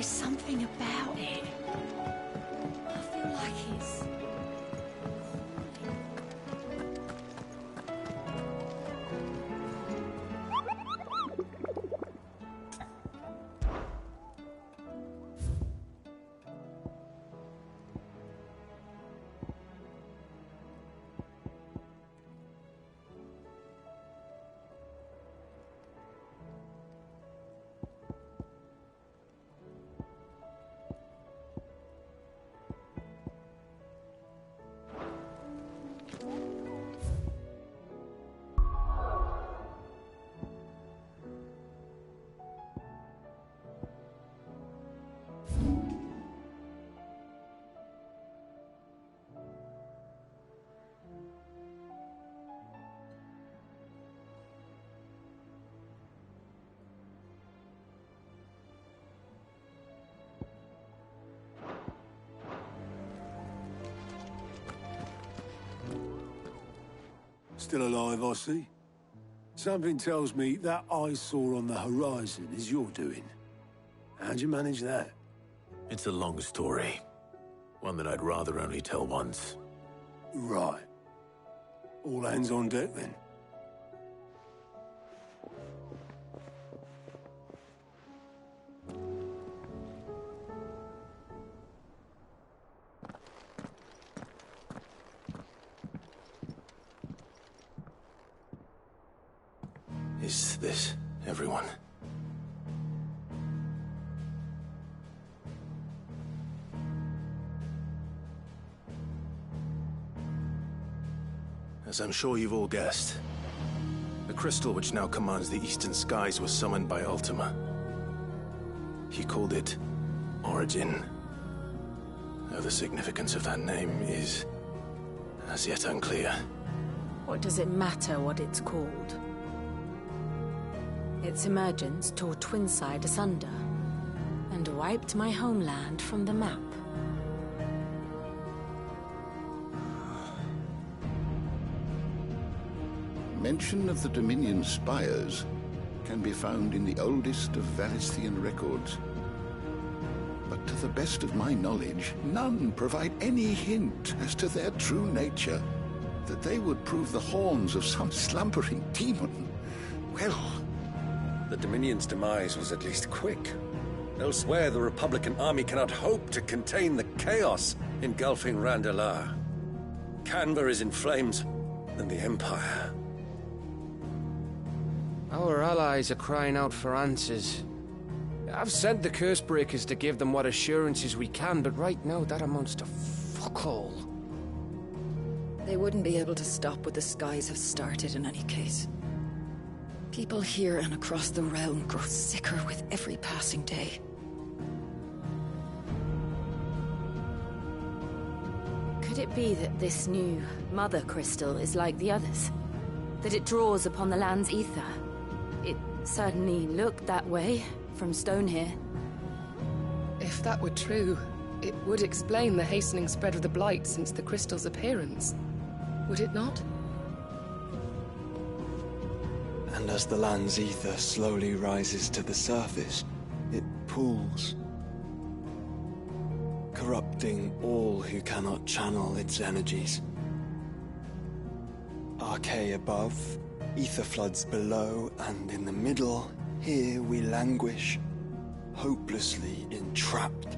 There's something about it. I feel like it's... Still alive, I see. Something tells me that eyesore on the horizon is your doing. How'd you manage that? It's a long story. One that I'd rather only tell once. Right. All hands on deck, then. Is this everyone? As I'm sure you've all guessed, the crystal which now commands the eastern skies was summoned by Ultima. He called it Origin. Though the significance of that name is as yet unclear. What does it matter what it's called? Its emergence tore Twinside asunder and wiped my homeland from the map. Mention of the Dominion spires can be found in the oldest of Variscian records. But to the best of my knowledge, none provide any hint as to their true nature. That they would prove the horns of some slumbering demon. Well... The Dominion's demise was at least quick. Elsewhere, the Republican army cannot hope to contain the chaos engulfing Randalar. Canberra is in flames, and the Empire. Our allies are crying out for answers. I've sent the Cursebreakers to give them what assurances we can, but right now that amounts to fuck all. They wouldn't be able to stop what the skies have started in any case. People here and across the realm grow sicker with every passing day. Could it be that this new Mother Crystal is like the others? That it draws upon the land's ether? It certainly looked that way from stone here. If that were true, it would explain the hastening spread of the Blight since the crystal's appearance. Would it not? And as the land's ether slowly rises to the surface, it pools, corrupting all who cannot channel its energies. Archay above, ether floods below, and in the middle, here we languish, hopelessly entrapped.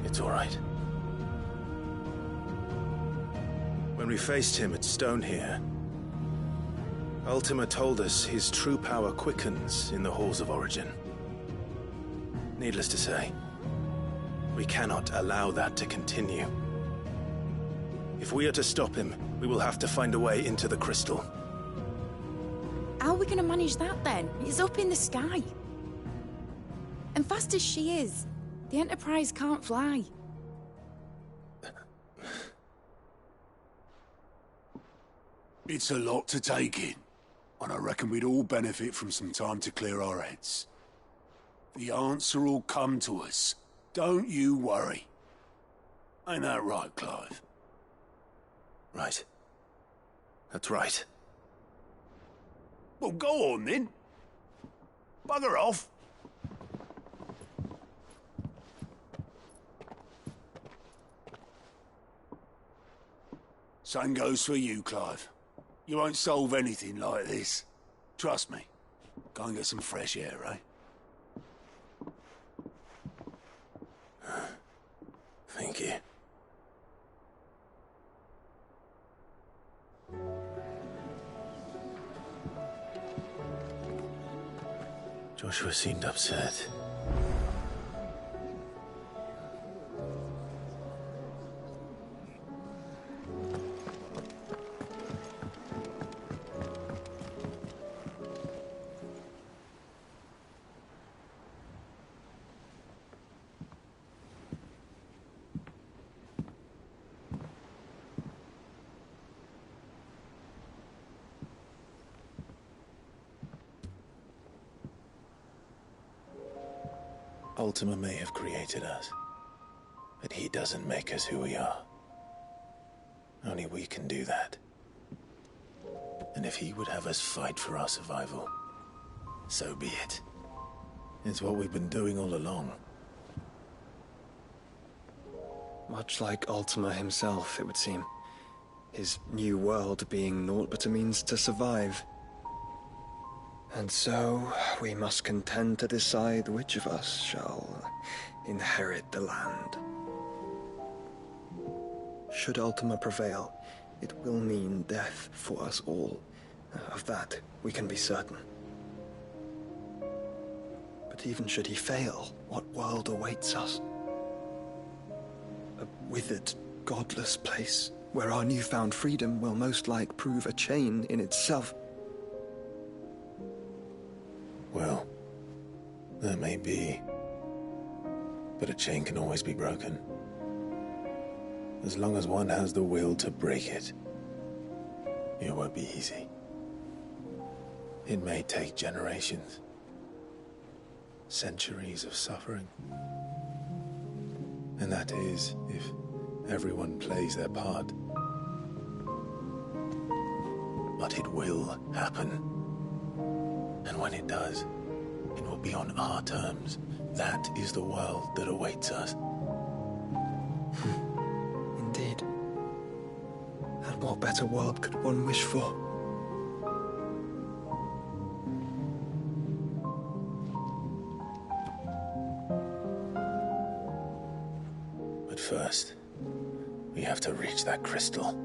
It's all right. When we faced him at Stone here, Ultima told us his true power quickens in the halls of Origin. Needless to say, we cannot allow that to continue. If we are to stop him, we will have to find a way into the crystal. How are we going to manage that then? It's up in the sky. And fast as she is, the Enterprise can't fly. It's a lot to take in, and I reckon we'd all benefit from some time to clear our heads. The answer will come to us. Don't you worry. Ain't that right, Clive? Right. Right. That's right. Well, go on then. Bugger off. Same goes for you, Clive. You won't solve anything like this. Trust me. Go and get some fresh air, eh? Thank you. Joshua seemed upset. Ultima may have created us, but he doesn't make us who we are. Only we can do that. And if he would have us fight for our survival, so be it. It's what we've been doing all along. Much like Ultima himself, it would seem. His new world being naught but a means to survive. And so, we must contend to decide which of us shall inherit the land. Should Ultima prevail, it will mean death for us all. Of that, we can be certain. But even should he fail, what world awaits us? A withered, godless place, where our newfound freedom will most like prove a chain in itself. Well, that may be. But a chain can always be broken. As long as one has the will to break it. It won't be easy. It may take generations. Centuries of suffering. And that is, if everyone plays their part. But it will happen. And when it does, it will be on our terms. That is the world that awaits us. Indeed. And what better world could one wish for? But first, we have to reach that crystal.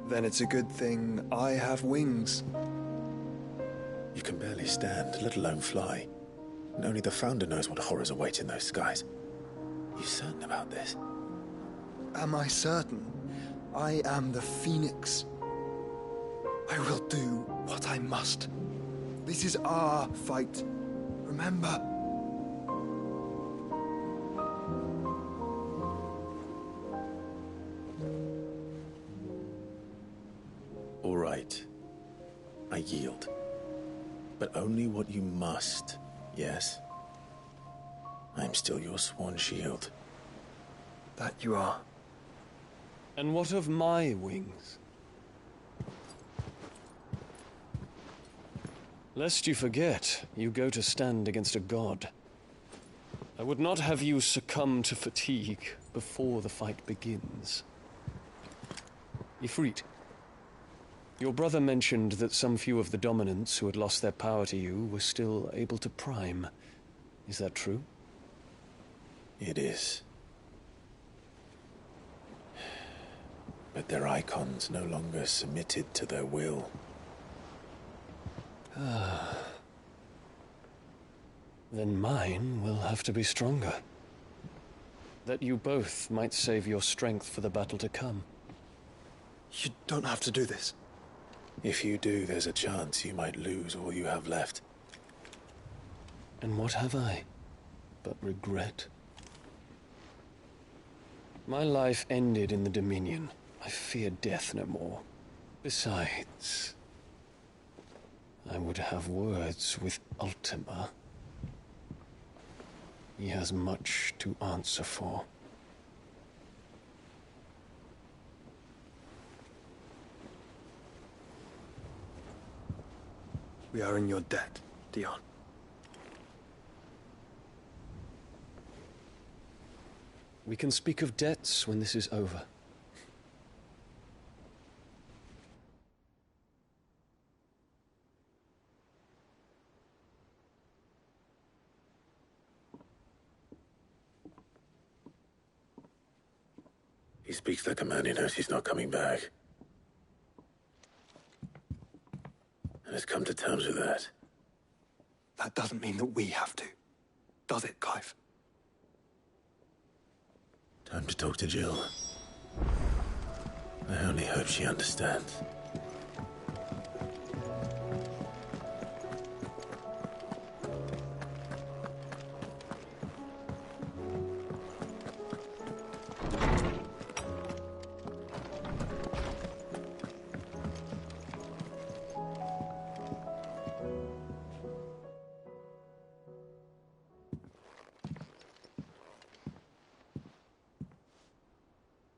Then it's a good thing I have wings. You can barely stand, let alone fly. And only the Founder knows what horrors await in those skies. You certain about this? Am I certain? I am the Phoenix. I will do what I must. This is our fight. Remember? All right. I yield. But only what you must, yes? I'm still your sworn shield. That you are. And what of my wings? Lest you forget, you go to stand against a god. I would not have you succumb to fatigue before the fight begins. Ifrit, your brother mentioned that some few of the dominants who had lost their power to you were still able to prime. Is that true? It is. But their icons no longer submitted to their will. Then mine will have to be stronger. That you both might save your strength for the battle to come. You don't have to do this. If you do, there's a chance you might lose all you have left. And what have I but regret? My life ended in the Dominion. I fear death no more. Besides, I would have words with Ultima. He has much to answer for. We are in your debt, Dion. We can speak of debts when this is over. He speaks like a man who knows he's not coming back. And has come to terms with that. That doesn't mean that we have to, does it, Clive? Time to talk to Jill. I only hope she understands.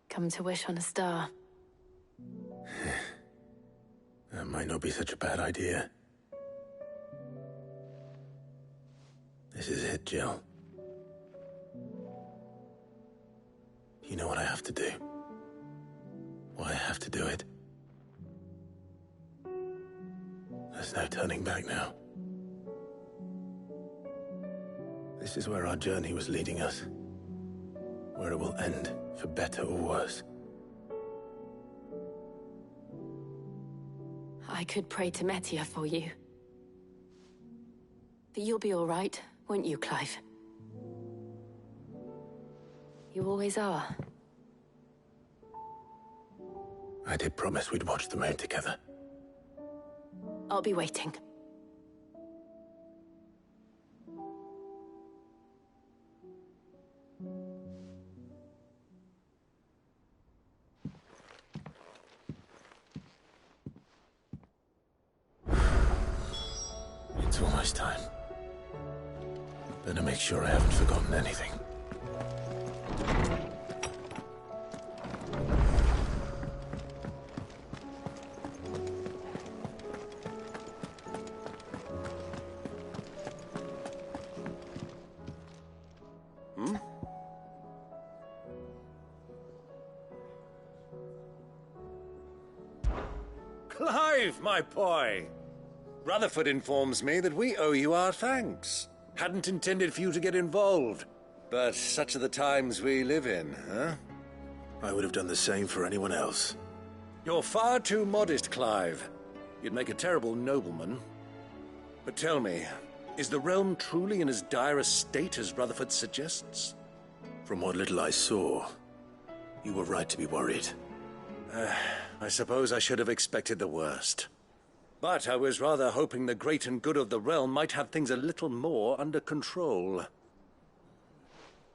Come to wish on a star. That might not be such a bad idea. This is it, Jill. You know what I have to do. Why I have to do it. There's no turning back now. This is where our journey was leading us. Where it will end, for better or worse. I could pray to Metia for you. But you'll be all right, won't you, Clive? You always are. I did promise we'd watch the moon together. I'll be waiting. It's almost time. Better make sure I haven't forgotten anything. Clive, my boy! Rutherford informs me that we owe you our thanks. Hadn't intended for you to get involved, but such are the times we live in, huh? I would have done the same for anyone else. You're far too modest, Clive. You'd make a terrible nobleman. But tell me, is the realm truly in as dire a state as Rutherford suggests? From what little I saw, you were right to be worried. I suppose I should have expected the worst. But I was rather hoping the great and good of the realm might have things a little more under control.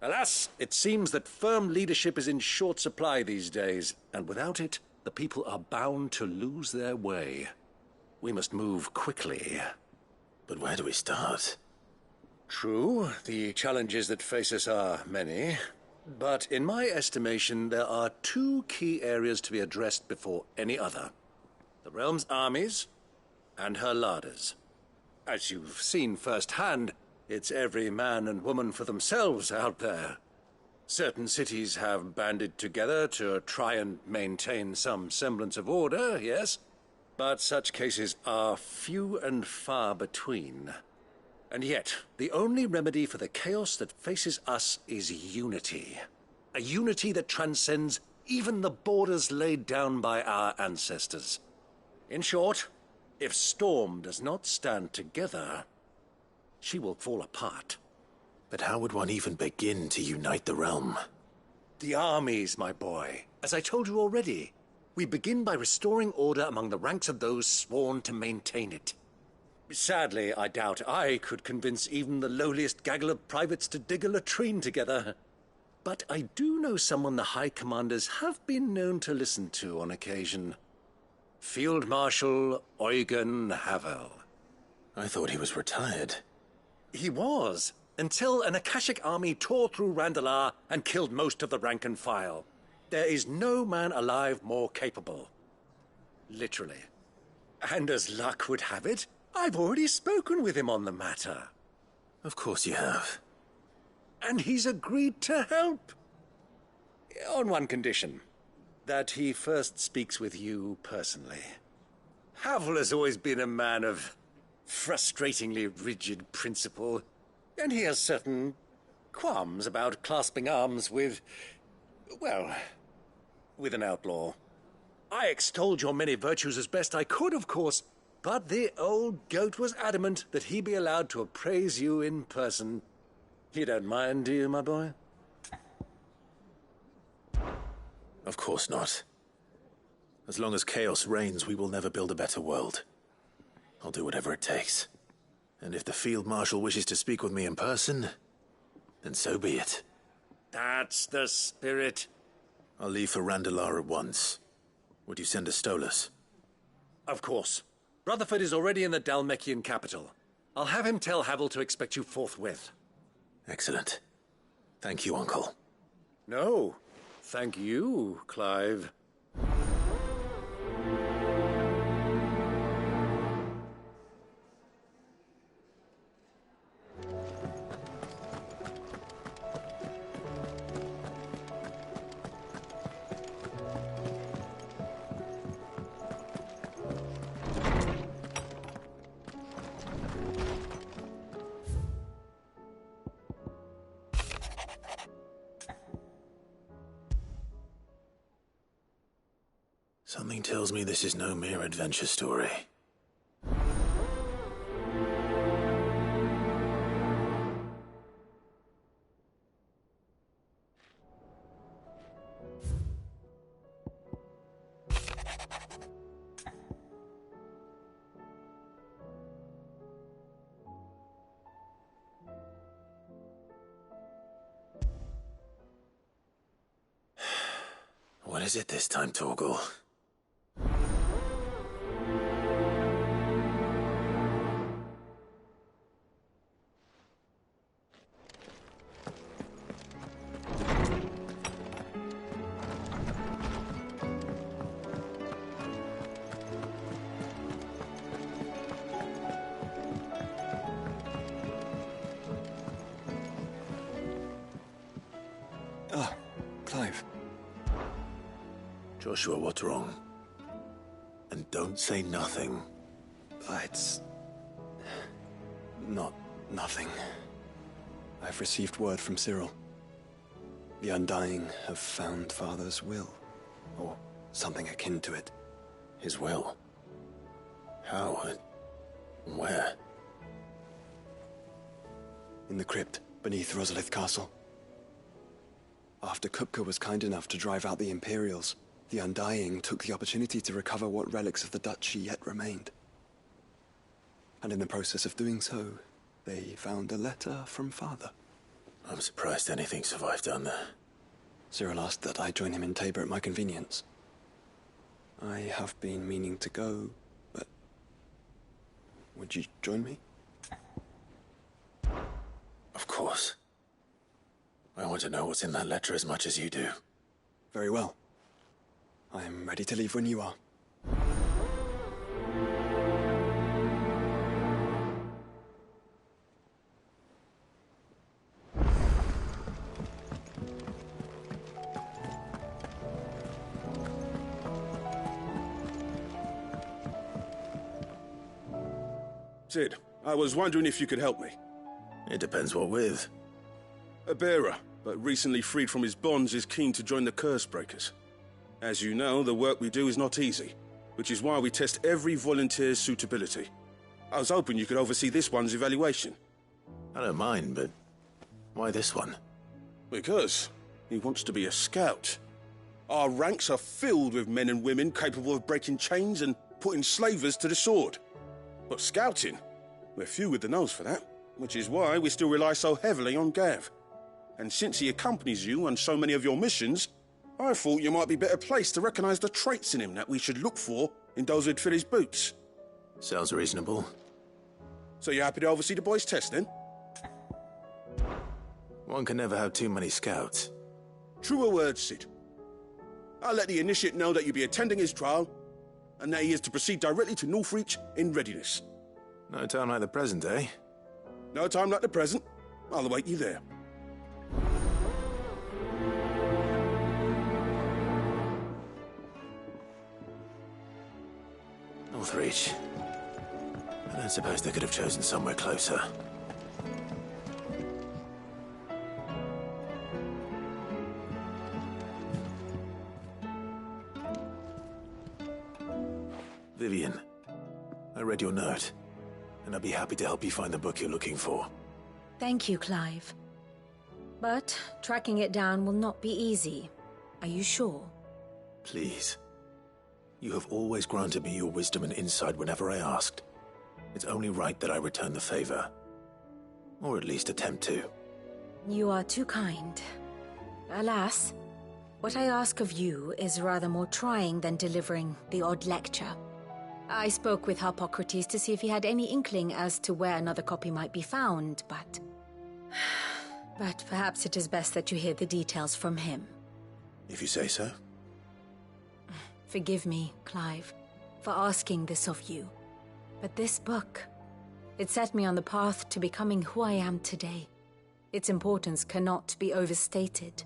Alas, it seems that firm leadership is in short supply these days, and without it, the people are bound to lose their way. We must move quickly. But where do we start? True, the challenges that face us are many. But in my estimation, there are two key areas to be addressed before any other. The realm's armies and her larders. As you've seen firsthand, it's every man and woman for themselves out there. Certain cities have banded together to try and maintain some semblance of order, yes, but such cases are few and far between. And yet, the only remedy for the chaos that faces us is unity. A unity that transcends even the borders laid down by our ancestors. In short, if Storm does not stand together, she will fall apart. But how would one even begin to unite the realm? The armies, my boy. As I told you already, we begin by restoring order among the ranks of those sworn to maintain it. Sadly, I doubt I could convince even the lowliest gaggle of privates to dig a latrine together. But I do know someone the High Commanders have been known to listen to on occasion. Field Marshal Eugen Havel. I thought he was retired. He was, until an Akashic army tore through Randalar and killed most of the rank and file. There is no man alive more capable. Literally. And as luck would have it, I've already spoken with him on the matter. Of course you have. And he's agreed to help. On one condition. That he first speaks with you personally. Havel has always been a man of frustratingly rigid principle, and he has certain qualms about clasping arms with, well, with an outlaw. I extolled your many virtues as best I could, of course, but the old goat was adamant that he be allowed to appraise you in person. You don't mind, do you, my boy? Of course not. As long as chaos reigns, we will never build a better world. I'll do whatever it takes. And if the Field Marshal wishes to speak with me in person, then so be it. That's the spirit. I'll leave for Randalar at once. Would you send a Stolas? Of course. Rutherford is already in the Dalmekian capital. I'll have him tell Havel to expect you forthwith. Excellent. Thank you, Uncle. No, thank you, Clive. Something tells me this is no mere adventure story. What is it this time, Torgal? Clive. Joshua, what's wrong? And don't say nothing. It's not nothing. I've received word from Cyril. The Undying have found Father's will, or something akin to it. His will? How and where? In the crypt beneath Rosalith Castle. After Kupka was kind enough to drive out the Imperials, the Undying took the opportunity to recover what relics of the Duchy yet remained. And in the process of doing so, they found a letter from Father. I'm surprised anything survived down there. Cyril asked that I join him in Tabor at my convenience. I have been meaning to go, but... would you join me? Of course. I want to know what's in that letter as much as you do. Very well. I am ready to leave when you are. Sid, I was wondering if you could help me. It depends what with. A bearer, but recently freed from his bonds, is keen to join the Cursebreakers. As you know, the work we do is not easy, which is why we test every volunteer's suitability. I was hoping you could oversee this one's evaluation. I don't mind, but why this one? Because he wants to be a scout. Our ranks are filled with men and women capable of breaking chains and putting slavers to the sword. But scouting, we're few with the nose for that, which is why we still rely so heavily on Gav. And since he accompanies you on so many of your missions, I thought you might be better placed to recognize the traits in him that we should look for in those who'd fill his boots. Sounds reasonable. So you're happy to oversee the boys' test, then? One can never have too many scouts. Truer words, Sid. I'll let the initiate know that you'll be attending his trial, and that he is to proceed directly to Northreach in readiness. No time like the present, eh? No time like the present. I'll await you there. Northreach. I don't suppose they could have chosen somewhere closer. Vivian, I read your note, and I'd be happy to help you find the book you're looking for. Thank you, Clive. But tracking it down will not be easy. Are you sure? Please. You have always granted me your wisdom and insight whenever I asked. It's only right that I return the favor. Or at least attempt to. You are too kind. Alas, what I ask of you is rather more trying than delivering the odd lecture. I spoke with Harpocrates to see if he had any inkling as to where another copy might be found, but... But perhaps it is best that you hear the details from him. If you say so. Forgive me, Clive, for asking this of you. But this book, it set me on the path to becoming who I am today. Its importance cannot be overstated.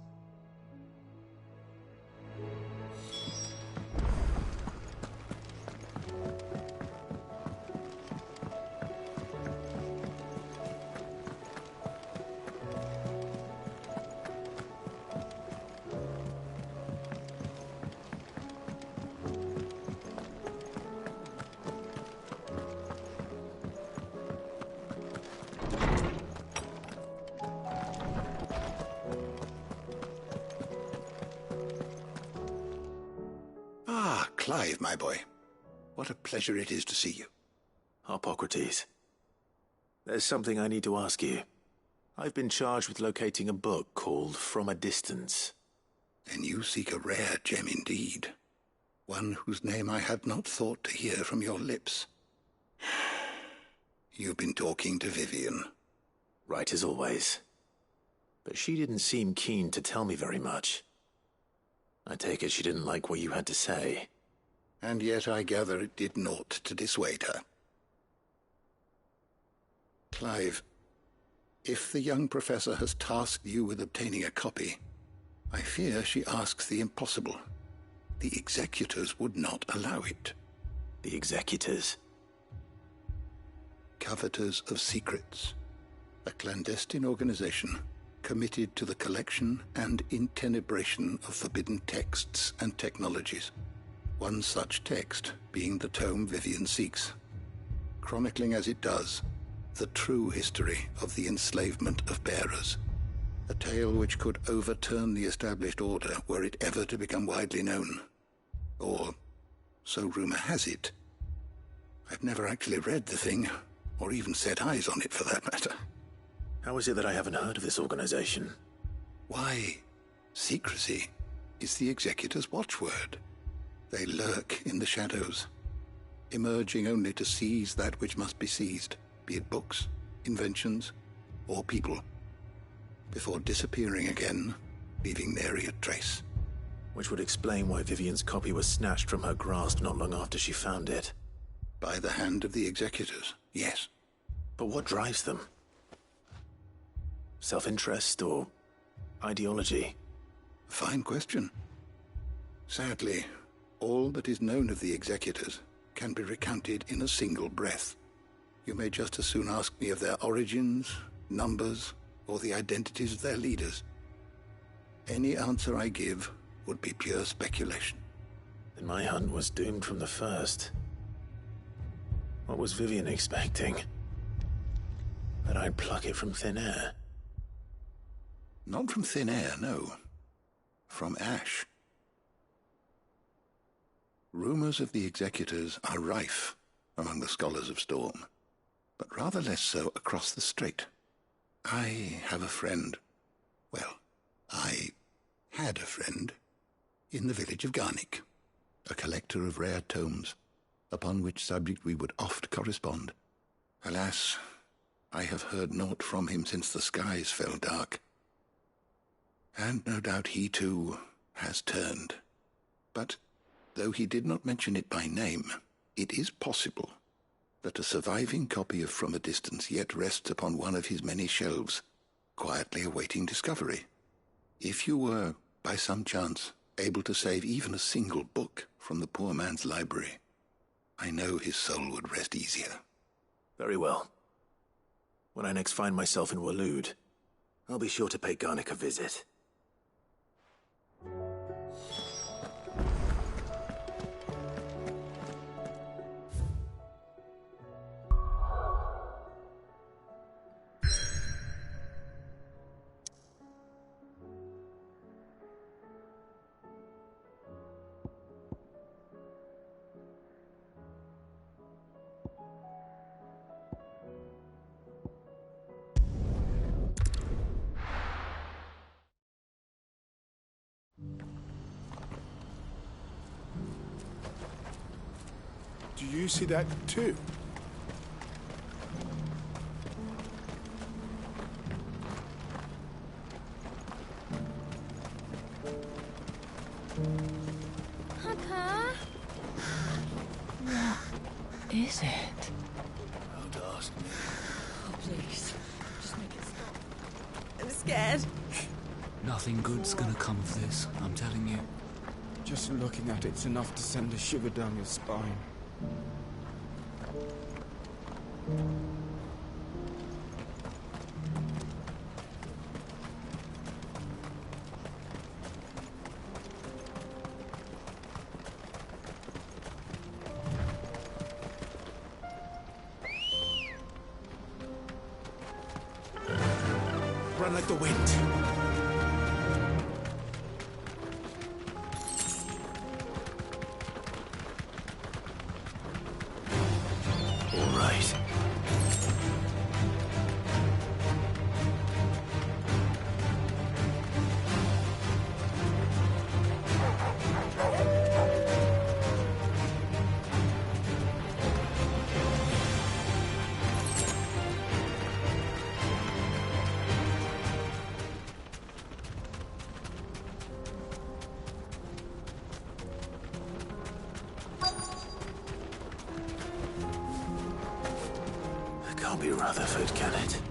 Clive, my boy. What a pleasure it is to see you. Harpocrates. There's something I need to ask you. I've been charged with locating a book called From a Distance. Then you seek a rare gem indeed. One whose name I had not thought to hear from your lips. You've been talking to Vivian. Right as always. But she didn't seem keen to tell me very much. I take it she didn't like what you had to say. And yet I gather it did naught to dissuade her. Clive, if the young professor has tasked you with obtaining a copy, I fear she asks the impossible. The executors would not allow it. The executors? Coveters of Secrets, a clandestine organization committed to the collection and intenebration of forbidden texts and technologies. One such text being the tome Vivian seeks, chronicling as it does the true history of the enslavement of bearers, a tale which could overturn the established order were it ever to become widely known. Or, so rumor has it. I've never actually read the thing, or even set eyes on it for that matter. How is it that I haven't heard of this organization? Why, secrecy is the executor's watchword. They lurk in the shadows, emerging only to seize that which must be seized, be it books, inventions, or people, before disappearing again, leaving nary a trace. Which would explain why Vivian's copy was snatched from her grasp not long after she found it. By the hand of the executors, yes. But what drives them? Self-interest or ideology? Fine question. Sadly, all that is known of the executors can be recounted in a single breath. You may just as soon ask me of their origins, numbers, or the identities of their leaders. Any answer I give would be pure speculation. Then my hunt was doomed from the first. What was Vivian expecting? That I'd pluck it from thin air? Not from thin air, no. From ash. Rumors of the executors are rife among the scholars of Storm, but rather less so across the strait. I have a friend. Well, I had a friend in the village of Garnick, a collector of rare tomes, upon which subject we would oft correspond. Alas, I have heard naught from him since the skies fell dark. And no doubt he, too, has turned. But, though he did not mention it by name, it is possible that a surviving copy of From a Distance yet rests upon one of his many shelves, quietly awaiting discovery. If you were, by some chance, able to save even a single book from the poor man's library, I know his soul would rest easier. Very well. When I next find myself in Waloed, I'll be sure to pay Garnick a visit. Do you see that too? Papa? What is it? Don't ask me. Oh, please. Just make it stop. I'm scared. Nothing good's gonna come of this, I'm telling you. Just looking at it's enough to send a shiver down your spine. Run like the wind. All right. Can't be Rutherford, can it?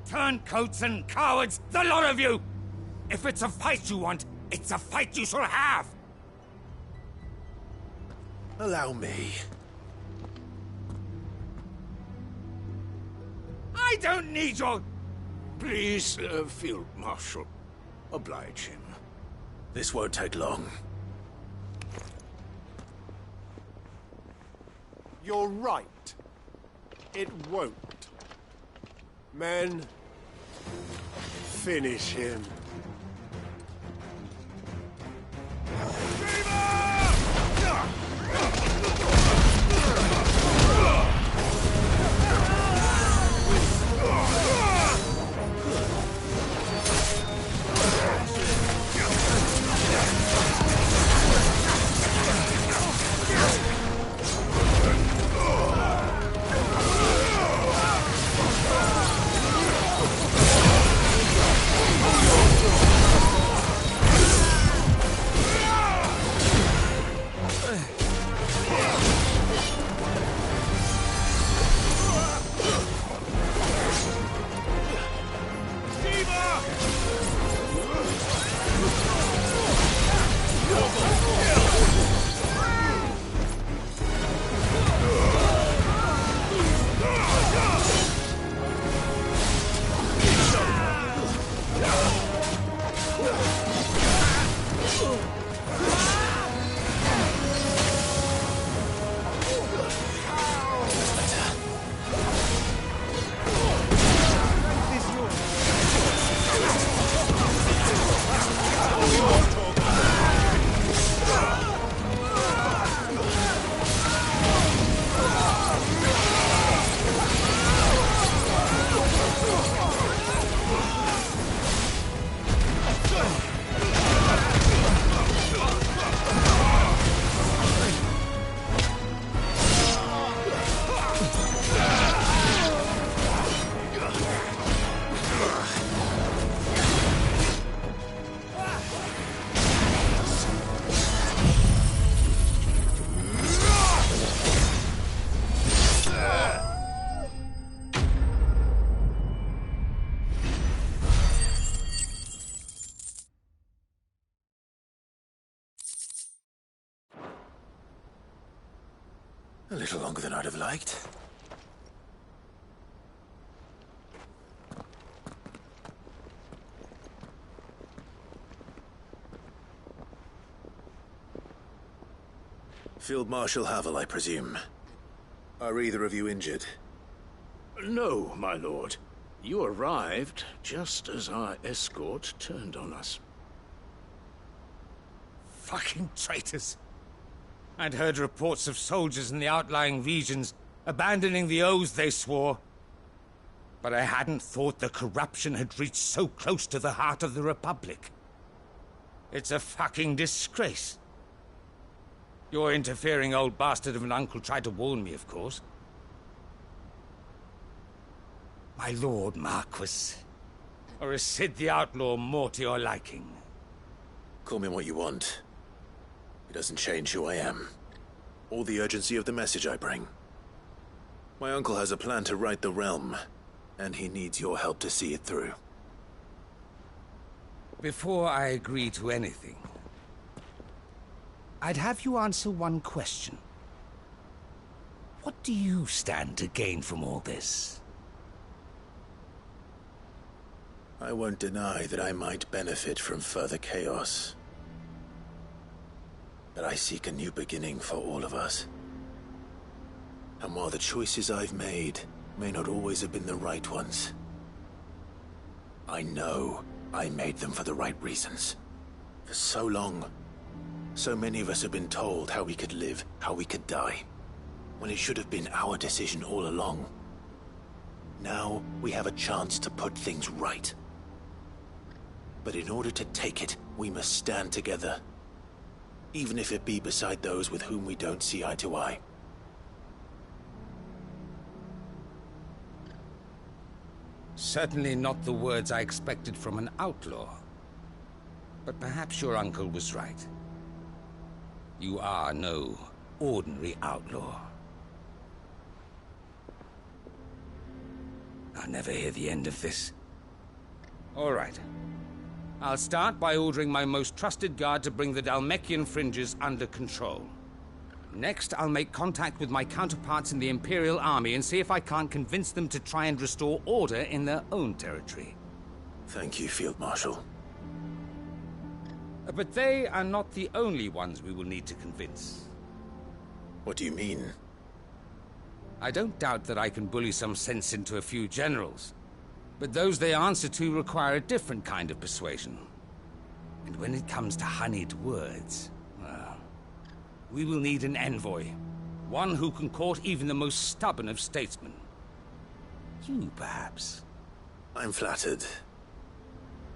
Turncoats and cowards, the lot of you! If it's a fight you want, it's a fight you shall have! Allow me. I don't need your... Please, Field Marshal, oblige him. This won't take long. You're right. It won't. Men, finish him. little longer than I'd have liked. Field Marshal Havel, I presume. Are either of you injured? No, my lord. You arrived just as our escort turned on us. Fucking traitors. I'd heard reports of soldiers in the outlying regions abandoning the oaths they swore. But I hadn't thought the corruption had reached so close to the heart of the Republic. It's a fucking disgrace. Your interfering old bastard of an uncle tried to warn me, of course. My lord Marquis. Or is Sid the Outlaw more to your liking? Call me what you want. It doesn't change who I am, or the urgency of the message I bring. My uncle has a plan to right the realm, and he needs your help to see it through. Before I agree to anything, I'd have you answer one question. What do you stand to gain from all this? I won't deny that I might benefit from further chaos. But I seek a new beginning for all of us. And while the choices I've made may not always have been the right ones, I know I made them for the right reasons. For so long, so many of us have been told how we could live, how we could die, when it should have been our decision all along. Now we have a chance to put things right. But in order to take it, we must stand together. Even if it be beside those with whom we don't see eye to eye. Certainly not the words I expected from an outlaw. But perhaps your uncle was right. You are no ordinary outlaw. I'll never hear the end of this. All right. I'll start by ordering my most trusted guard to bring the Dhalmekian fringes under control. Next, I'll make contact with my counterparts in the Imperial Army and see if I can't convince them to try and restore order in their own territory. Thank you, Field Marshal. But they are not the only ones we will need to convince. What do you mean? I don't doubt that I can bully some sense into a few generals. But those they answer to require a different kind of persuasion. And when it comes to honeyed words, well, we will need an envoy. One who can court even the most stubborn of statesmen. You, perhaps. I'm flattered.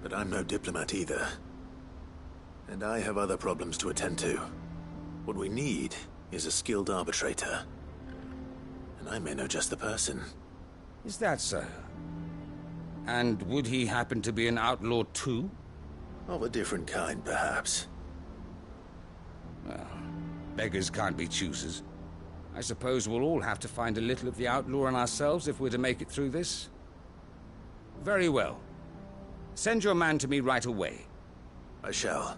But I'm no diplomat either. And I have other problems to attend to. What we need is a skilled arbitrator. And I may know just the person. Is that so? And would he happen to be an outlaw too? Of a different kind, perhaps. Well, beggars can't be choosers. I suppose we'll all have to find a little of the outlaw in ourselves if we're to make it through this. Very well. Send your man to me right away. I shall.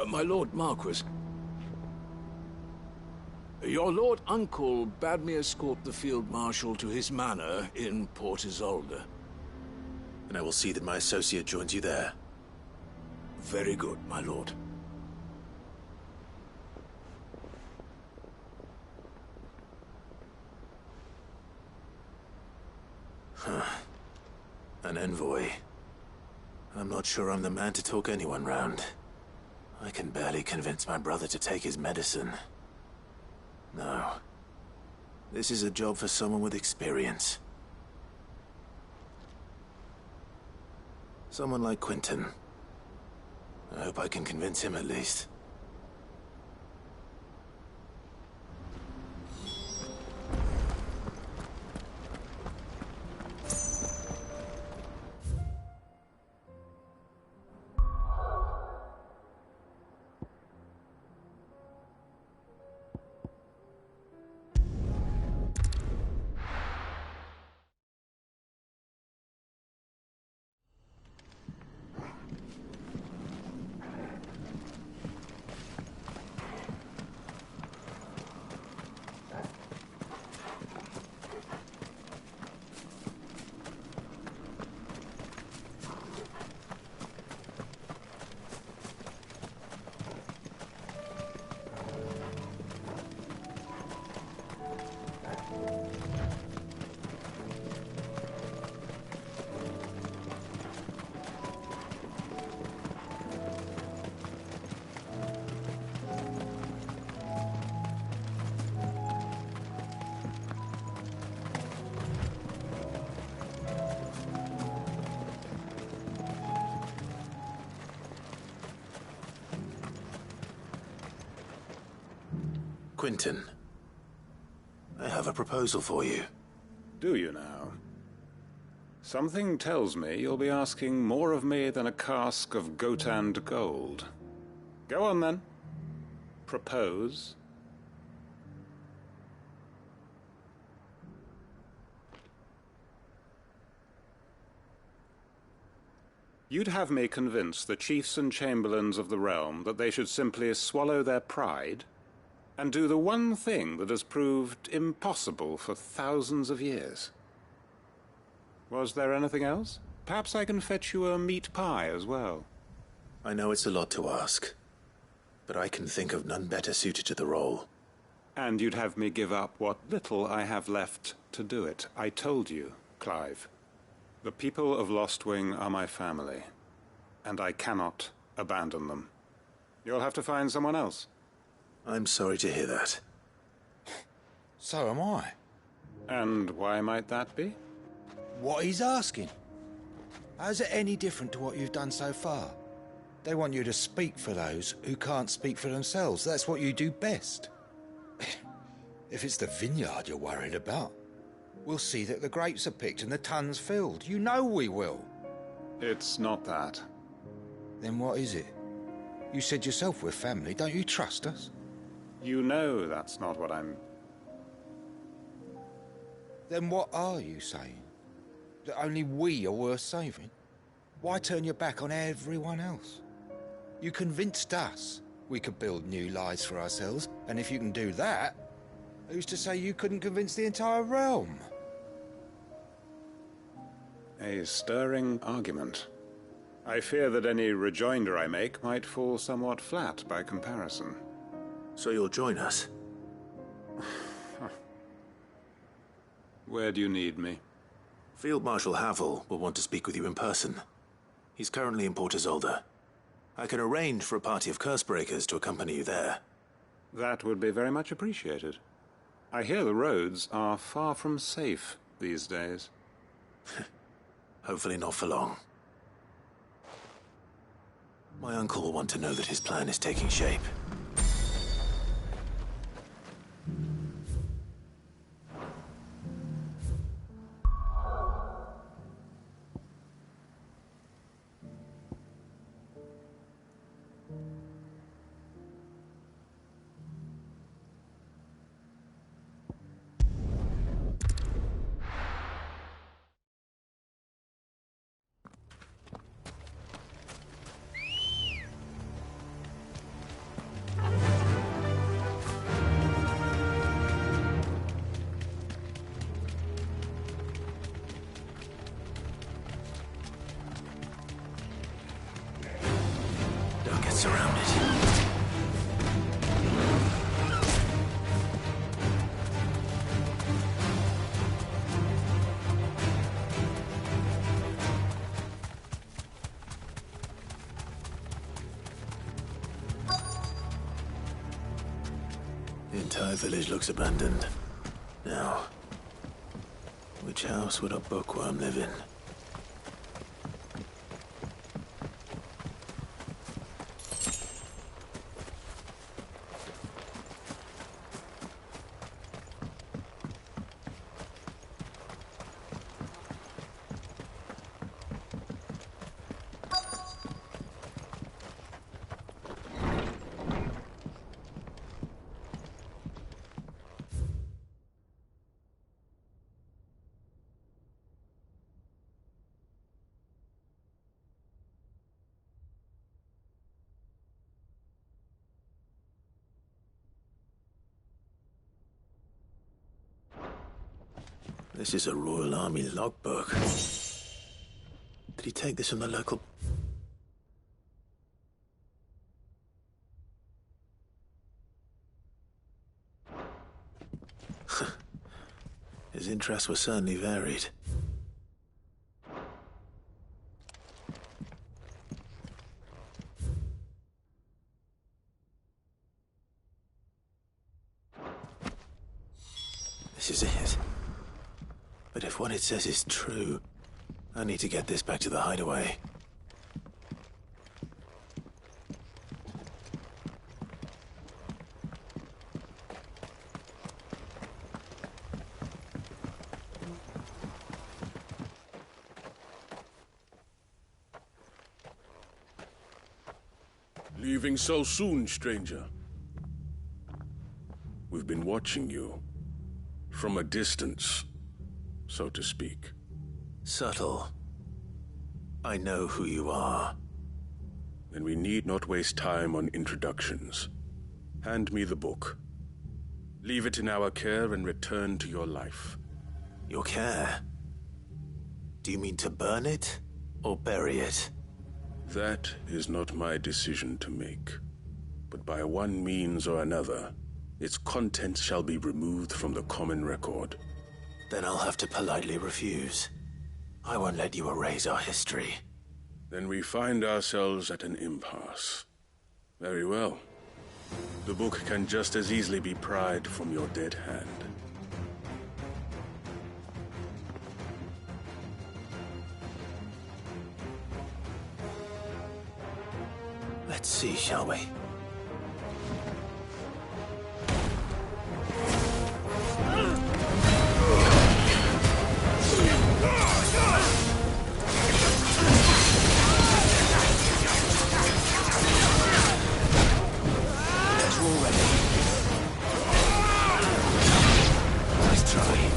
My Lord Marquis. Your Lord Uncle bade me escort the Field Marshal to his manor in Port Isolde. And I will see that my associate joins you there. Very good, my lord. An envoy. I'm not sure I'm the man to talk anyone round. I can barely convince my brother to take his medicine. No. This is a job for someone with experience. Someone like Quentin. I hope I can convince him at least. Quinton, I have a proposal for you. Do you now? Something tells me you'll be asking more of me than a cask of Gotand gold. Go on, then. Propose. You'd have me convince the chiefs and chamberlains of the realm that they should simply swallow their pride and do the one thing that has proved impossible for thousands of years. Was there anything else? Perhaps I can fetch you a meat pie as well. I know it's a lot to ask, but I can think of none better suited to the role. And you'd have me give up what little I have left to do it. I told you, Clive. The people of Lostwing are my family, and I cannot abandon them. You'll have to find someone else. I'm sorry to hear that. So am I. And why might that be? What he's asking. How's it any different to what you've done so far? They want you to speak for those who can't speak for themselves. That's what you do best. If it's the vineyard you're worried about, we'll see that the grapes are picked and the tons filled. You know we will. It's not that. Then what is it? You said yourself we're family. Don't you trust us? You know that's not what I'm... Then what are you saying? That only we are worth saving? Why turn your back on everyone else? You convinced us we could build new lives for ourselves, and if you can do that, who's to say you couldn't convince the entire realm? A stirring argument. I fear that any rejoinder I make might fall somewhat flat by comparison. So you'll join us? Where do you need me? Field Marshal Havel will want to speak with you in person. He's currently in Port Isolde. I can arrange for a party of Cursebreakers to accompany you there. That would be very much appreciated. I hear the roads are far from safe these days. Hopefully not for long. My uncle will want to know that his plan is taking shape. The entire village looks abandoned. Now, which house would a bookworm live in? This is a Royal Army logbook. Did he take this from the local... His interests were certainly varied. This is it. But if what it says is true, I need to get this back to the hideaway. Leaving so soon, stranger? We've been watching you. From a distance, so to speak. Subtle. I know who you are. Then we need not waste time on introductions. Hand me the book. Leave it in our care and return to your life. Your care? Do you mean to burn it, or bury it? That is not my decision to make. But by one means or another, its contents shall be removed from the common record. Then I'll have to politely refuse. I won't let you erase our history. Then we find ourselves at an impasse. Very well. The book can just as easily be pried from your dead hand. Let's see, shall we? Nice try.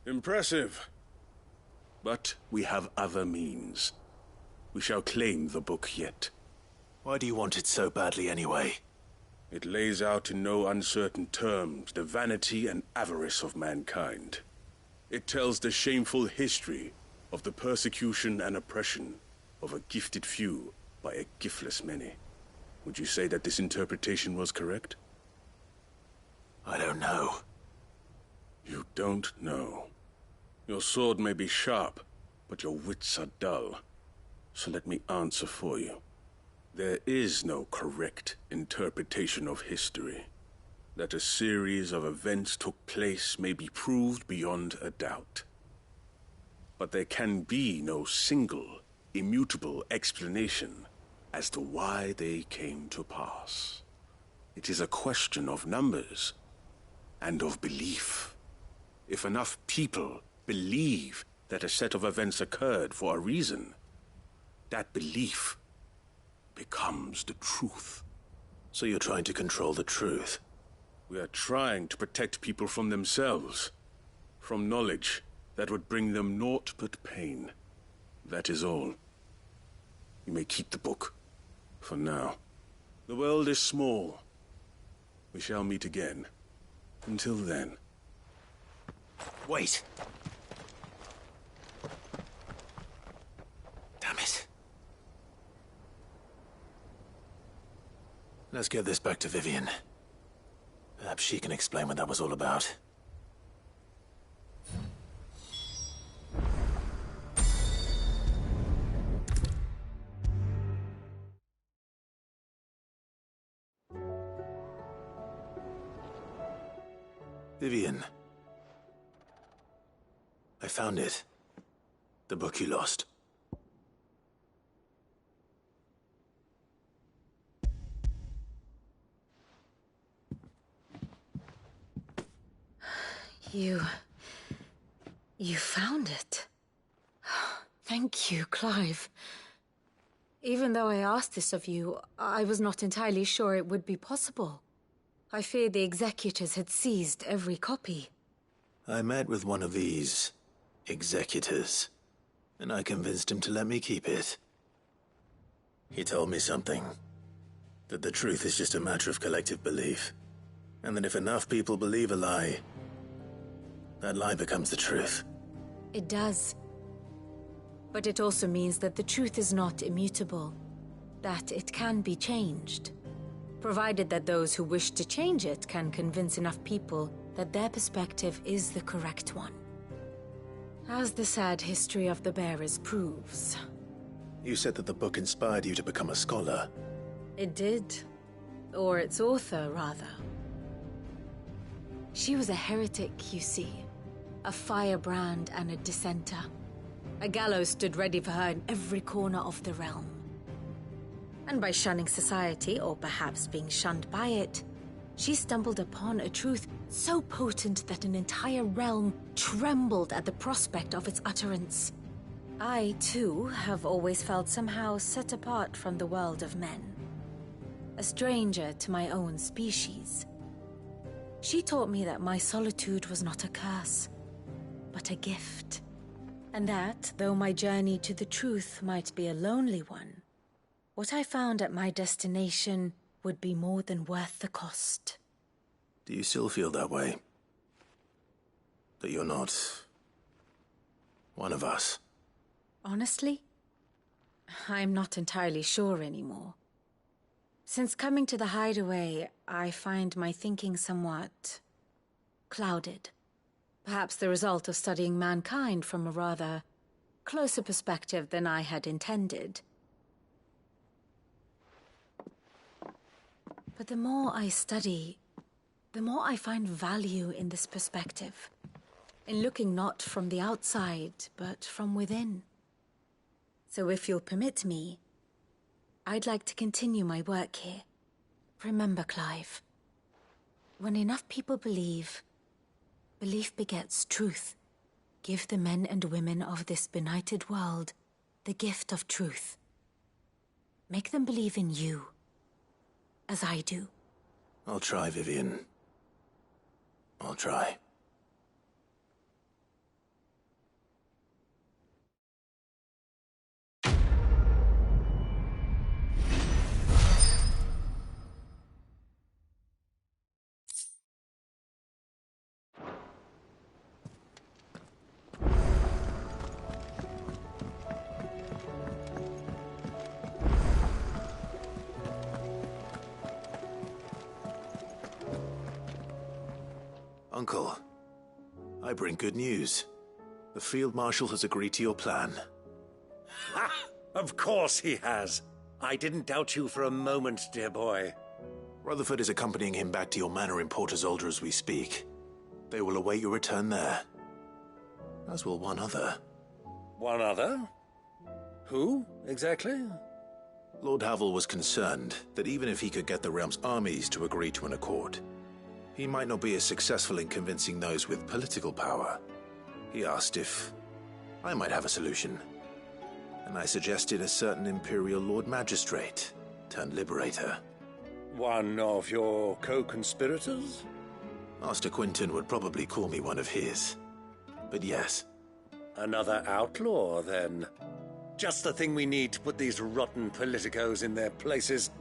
Impressive. But we have other means. We shall claim the book yet. Why do you want it so badly anyway? It lays out in no uncertain terms the vanity and avarice of mankind. It tells the shameful history of the persecution and oppression of a gifted few by a giftless many. Would you say that this interpretation was correct? I don't know. You don't know. Your sword may be sharp, but your wits are dull. So let me answer for you. There is no correct interpretation of history. That a series of events took place may be proved beyond a doubt. But there can be no single, immutable explanation as to why they came to pass. It is a question of numbers and of belief. If enough people believe that a set of events occurred for a reason, that belief becomes the truth. So you're trying to control the truth? We are trying to protect people from themselves, from knowledge that would bring them naught but pain. That is all. You may keep the book, for now. The world is small, We shall meet again. Until then. Wait! Damn it. Let's get this back to Vivian. Perhaps she can explain what that was all about. Vivian. I found it. The book you lost. You found it. Thank you, Clive. Even though I asked this of you, I was not entirely sure it would be possible. I feared the executors had seized every copy. I met with one of these executors, and I convinced him to let me keep it. He told me something. That the truth is just a matter of collective belief. And that if enough people believe a lie, that lie becomes the truth. It does. But it also means that the truth is not immutable. That it can be changed. Provided that those who wish to change it can convince enough people that their perspective is the correct one. As the sad history of the bearers proves. You said that the book inspired you to become a scholar. It did. Or its author, rather. She was a heretic, you see. A firebrand and a dissenter. A gallows stood ready for her in every corner of the realm. And by shunning society, or perhaps being shunned by it, she stumbled upon a truth so potent that an entire realm trembled at the prospect of its utterance. I, too, have always felt somehow set apart from the world of men. A stranger to my own species. She taught me that my solitude was not a curse, but a gift. And that, though my journey to the truth might be a lonely one, what I found at my destination would be more than worth the cost. Do you still feel that way? That you're not one of us? Honestly, I'm not entirely sure anymore. Since coming to the hideaway, I find my thinking somewhat clouded. Perhaps the result of studying mankind from a rather closer perspective than I had intended. But the more I study, the more I find value in this perspective. In looking not from the outside, but from within. So if you'll permit me, I'd like to continue my work here. Remember, Clive, when enough people believe, belief begets truth. Give the men and women of this benighted world the gift of truth. Make them believe in you, as I do. I'll try, Vivian. I'll try. Uncle, I bring good news. The Field Marshal has agreed to your plan. Ha! Of course he has. I didn't doubt you for a moment, dear boy. Rutherford is accompanying him back to your manor in Port Isolde as we speak. They will await your return there. As will one other. One other? Who, exactly? Lord Havel was concerned that even if he could get the realm's armies to agree to an accord, he might not be as successful in convincing those with political power. He asked if I might have a solution, and I suggested a certain Imperial Lord Magistrate turned Liberator. One of your co-conspirators? Master Quinton would probably call me one of his, but yes. Another outlaw, then. Just the thing we need to put these rotten politicos in their places.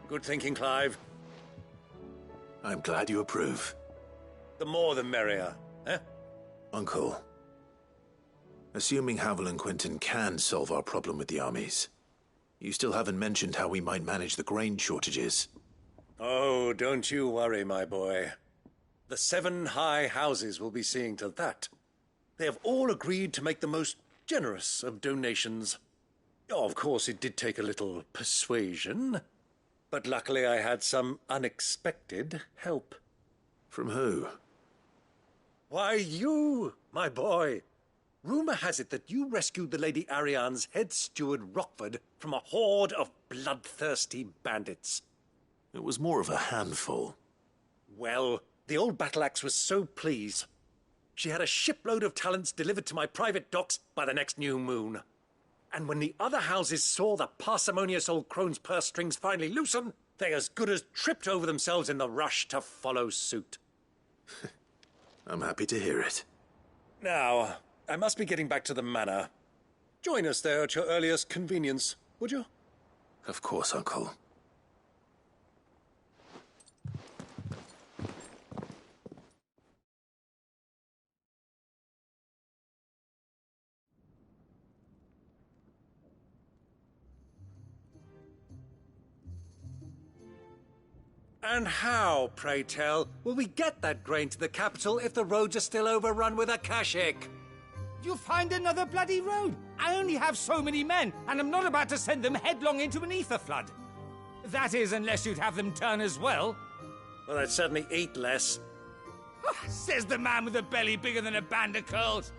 Good thinking, Clive. I'm glad you approve. The more the merrier, eh? Uncle, assuming Havel and Quinton can solve our problem with the armies, you still haven't mentioned how we might manage the grain shortages. Oh, don't you worry, my boy. The 7 high houses will be seeing to that. They have all agreed to make the most generous of donations. Oh, of course, it did take a little persuasion, but luckily I had some unexpected help. From who? Why, you, my boy. Rumor has it that you rescued the Lady Ariane's head steward Rockford from a horde of bloodthirsty bandits. It was more of a handful. Well, the old battle-axe was so pleased. She had a shipload of talents delivered to my private docks by the next new moon. And when the other houses saw the parsimonious old crone's purse strings finally loosen, they as good as tripped over themselves in the rush to follow suit. I'm happy to hear it. Now, I must be getting back to the manor. Join us there at your earliest convenience, would you? Of course, Uncle. And how, pray tell, will we get that grain to the capital if the roads are still overrun with Akashic? You'll find another bloody road. I only have so many men, and I'm not about to send them headlong into an ether flood. That is, unless you'd have them turn as well. Well, I'd certainly eat less. Says the man with a belly bigger than a band of curls.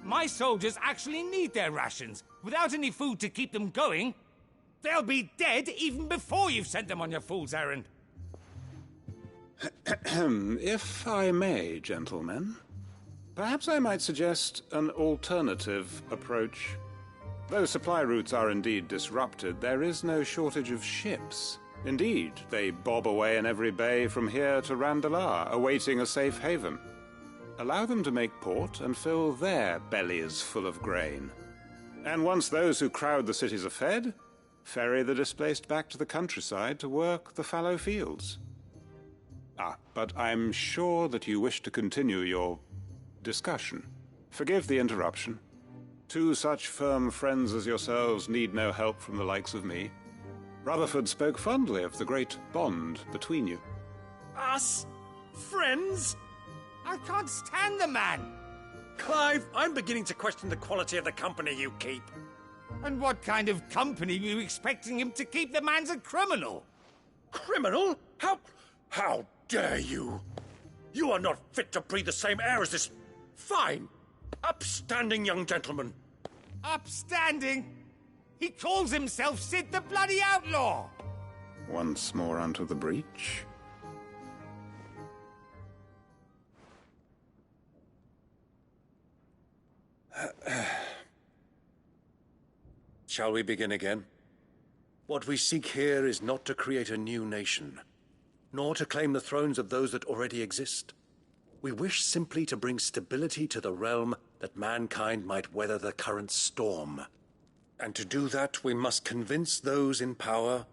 My soldiers actually need their rations. Without any food to keep them going, they'll be dead even before you've sent them on your fool's errand. If I may, gentlemen, perhaps I might suggest an alternative approach. Though supply routes are indeed disrupted, there is no shortage of ships. Indeed, they bob away in every bay from here to Randalar, awaiting a safe haven. Allow them to make port and fill their bellies full of grain. And once those who crowd the cities are fed, ferry the displaced back to the countryside to work the fallow fields. But I'm sure that you wish to continue your discussion. Forgive the interruption. 2 such firm friends as yourselves need no help from the likes of me. Rutherford spoke fondly of the great bond between you. Us? Friends? I can't stand the man. Clive, I'm beginning to question the quality of the company you keep. And what kind of company were you expecting him to keep? The man's a criminal. Criminal? How dare you? You are not fit to breathe the same air as this fine, upstanding young gentleman. Upstanding? He calls himself Sid the Bloody Outlaw! Once more onto the breach. Shall we begin again? What we seek here is not to create a new nation, nor to claim the thrones of those that already exist. We wish simply to bring stability to the realm that mankind might weather the current storm. And to do that, we must convince those in power,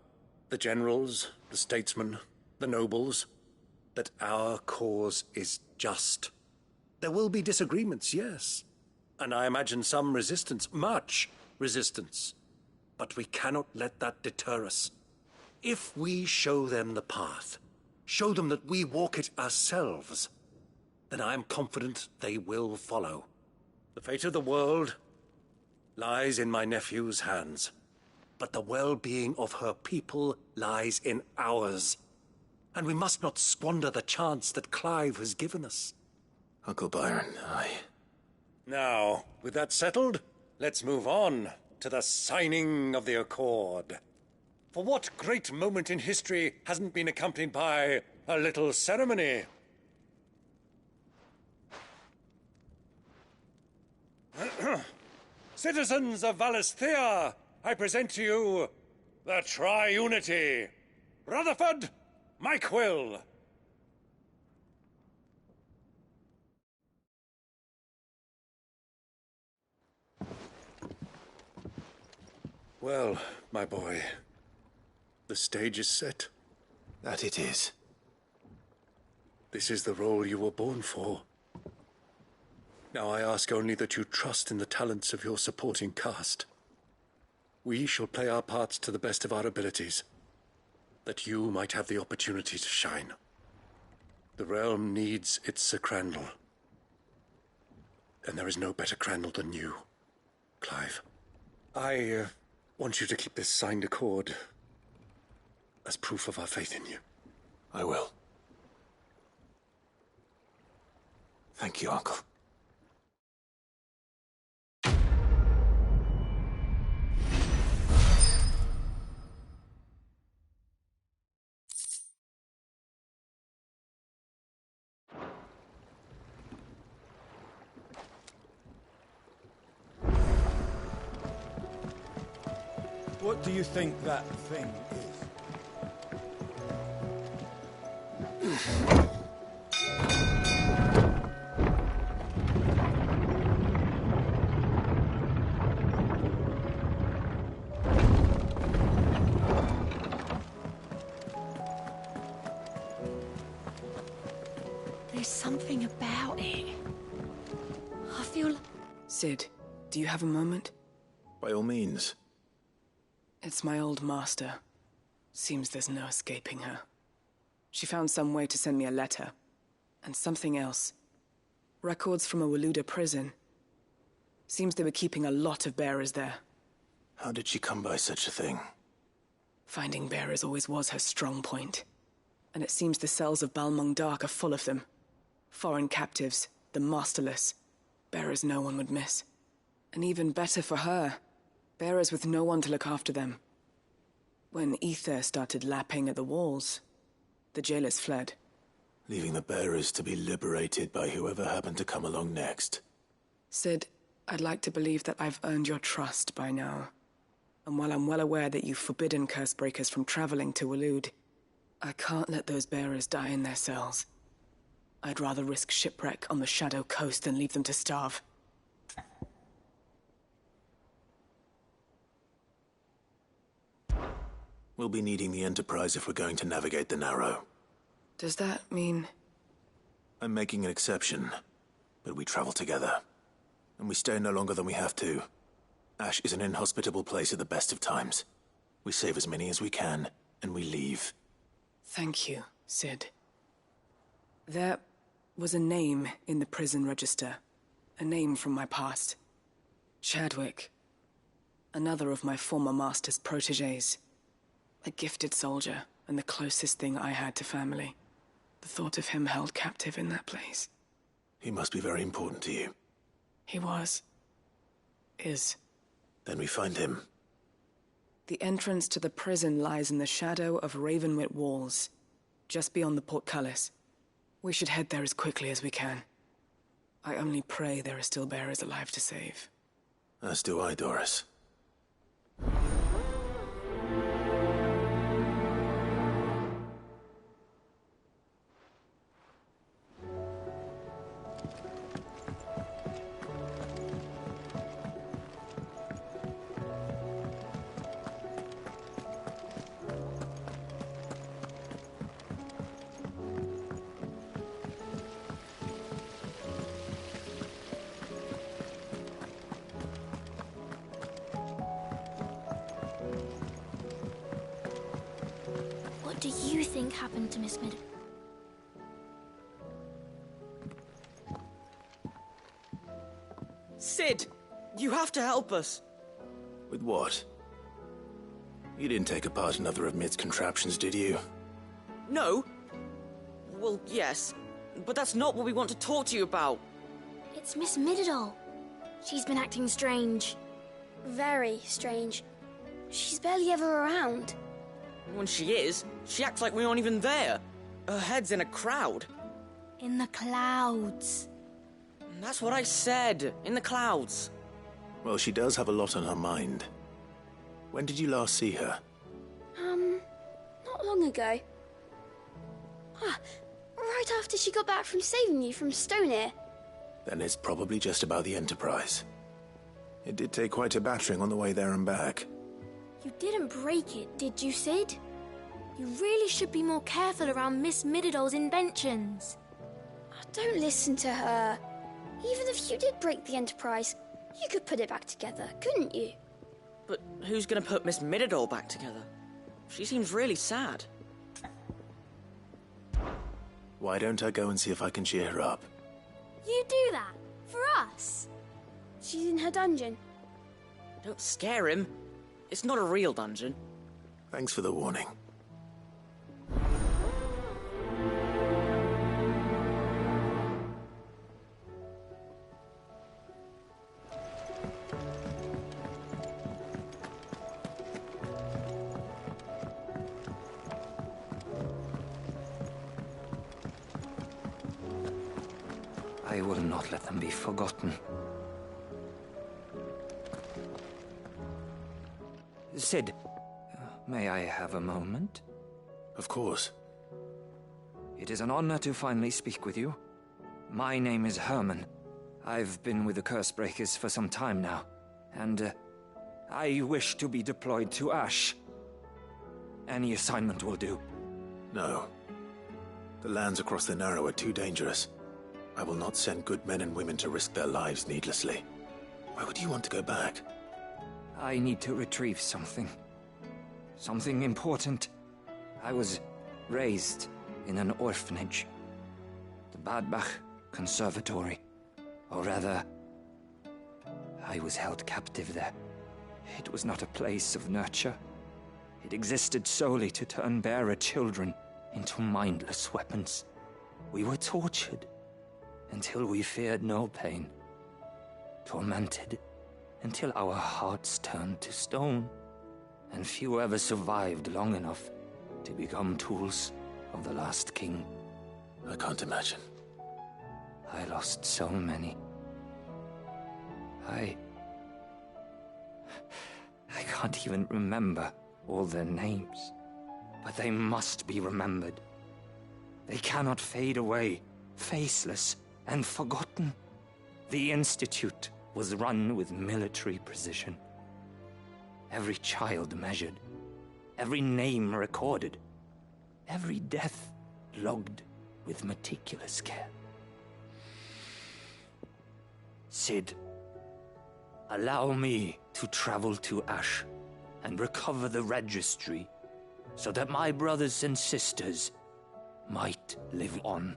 the generals, the statesmen, the nobles, that our cause is just. There will be disagreements, yes, and I imagine some resistance, much resistance. But we cannot let that deter us. If we show them the path, show them that we walk it ourselves, then I am confident they will follow. The fate of the world lies in my nephew's hands, but the well-being of her people lies in ours. And we must not squander the chance that Clive has given us. Uncle Byron, Now, with that settled, let's move on to the signing of the Accord. For what great moment in history hasn't been accompanied by a little ceremony? Citizens of Valisthea, I present to you the Triunity. Rutherford, Mike Will. Well, my boy, the stage is set. That it is. This is the role you were born for. Now I ask only that you trust in the talents of your supporting cast. We shall play our parts to the best of our abilities, that you might have the opportunity to shine. The realm needs its Sir Crandall. And there is no better Crandall than you, Clive. I want you to keep this signed accord as proof of our faith in you. I will. Thank you, Uncle. What do you think that thing is? There's something about it. I feel... Sid, do you have a moment? By all means. It's my old master. Seems there's no escaping her. She found some way to send me a letter. And something else. Records from a Waluda prison. Seems they were keeping a lot of bearers there. How did she come by such a thing? Finding bearers always was her strong point. And it seems the cells of Balmung Dark are full of them. Foreign captives, the masterless. Bearers no one would miss. And even better for her, bearers with no one to look after them. When ether started lapping at the walls, the jailers fled. Leaving the bearers to be liberated by whoever happened to come along next. Sid, I'd like to believe that I've earned your trust by now. And while I'm well aware that you've forbidden Cursebreakers from traveling to Waloed, I can't let those bearers die in their cells. I'd rather risk shipwreck on the Shadow Coast than leave them to starve. We'll be needing the Enterprise if we're going to navigate the Narrow. Does that mean... I'm making an exception, but we travel together. And we stay no longer than we have to. Ash is an inhospitable place at the best of times. We save as many as we can, and we leave. Thank you, Sid. There was a name in the prison register. A name from my past. Chadwick. Another of my former master's protégés. A gifted soldier, and the closest thing I had to family. The thought of him held captive in that place. He must be very important to you. He was. Is. Then we find him. The entrance to the prison lies in the shadow of Ravenwit Walls, just beyond the portcullis. We should head there as quickly as we can. I only pray there are still bearers alive to save. As do I, Doris. What do you think happened to Miss Mid? Sid! You have to help us! With what? You didn't take apart another of Mid's contraptions, did you? No. Well, yes. But that's not what we want to talk to you about. It's Miss Mididol. She's been acting strange. Very strange. She's barely ever around. When she is, she acts like we aren't even there. Her head's in a crowd. In the clouds. That's what I said. In the clouds. Well, she does have a lot on her mind. When did you last see her? Not long ago. Right after she got back from saving you from Stoneir. Then it's probably just about the Enterprise. It did take quite a battering on the way there and back. You didn't break it, did you, Sid? You really should be more careful around Miss Mididol's inventions. Oh, don't listen to her. Even if you did break the Enterprise, you could put it back together, couldn't you? But who's gonna put Miss Mididol back together? She seems really sad. Why don't I go and see if I can cheer her up? You do that? For us? She's in her dungeon. Don't scare him. It's not a real dungeon. Thanks for the warning. I will not let them be forgotten. Sid, may I have a moment? Of course. It is an honor to finally speak with you. My name is Herman. I've been with the Cursebreakers for some time now, and I wish to be deployed to Ash. Any assignment will do. No. The lands across the Narrow are too dangerous. I will not send good men and women to risk their lives needlessly. Why would you want to go back? I need to retrieve something. Something important. I was raised in an orphanage. The Badbach Conservatory. Or rather, I was held captive there. It was not a place of nurture. It existed solely to turn bearer children into mindless weapons. We were tortured until we feared no pain. Tormented until our hearts turned to stone. And few ever survived long enough to become tools of the last king. I can't imagine. I lost so many. I can't even remember all their names. But they must be remembered. They cannot fade away, faceless and forgotten. The Institute was run with military precision. Every child measured, every name recorded, every death logged with meticulous care. Sid, allow me to travel to Ash and recover the registry so that my brothers and sisters might live on.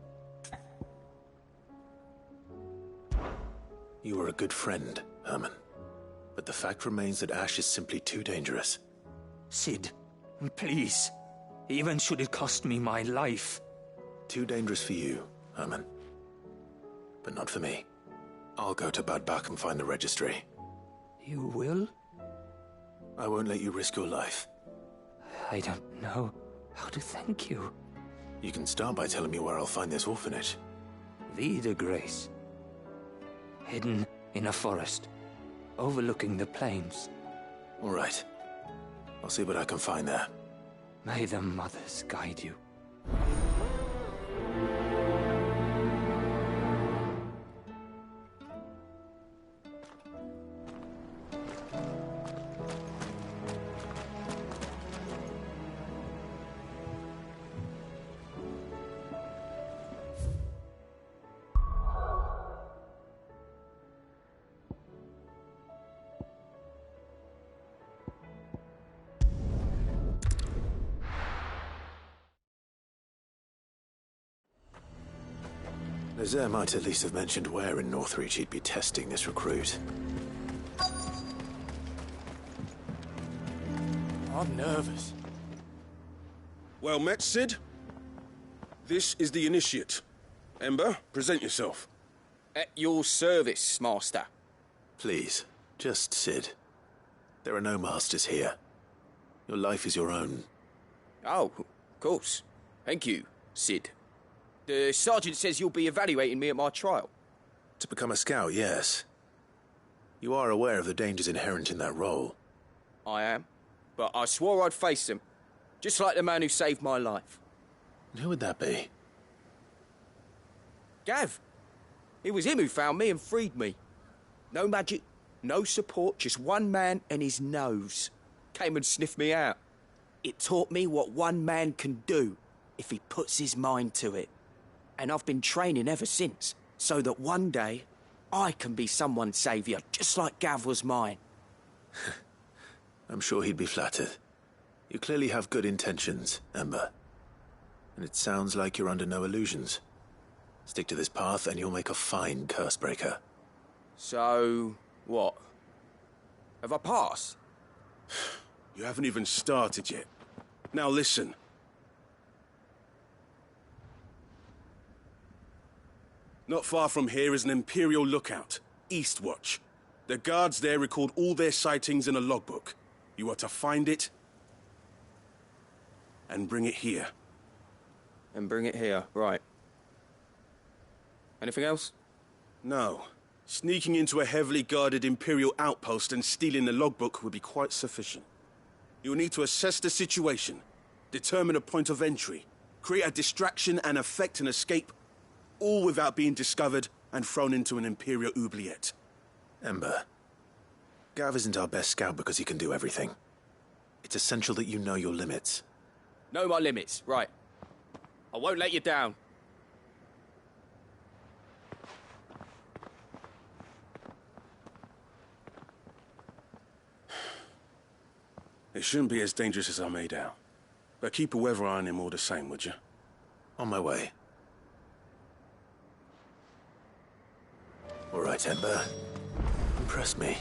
You were a good friend, Herman. But the fact remains that Ash is simply too dangerous. Sid, please. Even should it cost me my life. Too dangerous for you, Herman. But not for me. I'll go to Badbach and find the registry. You will? I won't let you risk your life. I don't know how to thank you. You can start by telling me where I'll find this orphanage. Vida Grace. Hidden in a forest, overlooking the plains. All right. I'll see what I can find there. May the mothers guide you. Nazaire might at least have mentioned where in Northreach he'd be testing this recruit. I'm nervous. Well met, Sid. This is the Initiate. Ember, present yourself. At your service, Master. Please, just Sid. There are no masters here. Your life is your own. Oh, of course. Thank you, Sid. The Sergeant says you'll be evaluating me at my trial. To become a scout, yes. You are aware of the dangers inherent in that role. I am. But I swore I'd face them. Just like the man who saved my life. And who would that be? Gav. It was him who found me and freed me. No magic, no support, just one man and his nose. Came and sniffed me out. It taught me what one man can do if he puts his mind to it. And I've been training ever since, so that one day I can be someone's saviour, just like Gav was mine. I'm sure he'd be flattered. You clearly have good intentions, Ember. And it sounds like you're under no illusions. Stick to this path and you'll make a fine Cursebreaker. So, what? Have I passed? You haven't even started yet. Now listen. Not far from here is an Imperial lookout, Eastwatch. The guards there record all their sightings in a logbook. You are to find it and bring it here. And bring it here, right. Anything else? No. Sneaking into a heavily guarded Imperial outpost and stealing the logbook would be quite sufficient. You'll need to assess the situation, determine a point of entry, create a distraction and effect an escape, all without being discovered and thrown into an Imperial oubliette. Ember, Gav isn't our best scout because he can do everything. It's essential that you know your limits. Know my limits, right. I won't let you down. It shouldn't be as dangerous as I made out. But keep a weather eye on him all the same, would you? On my way. All right, Ember. Impress me.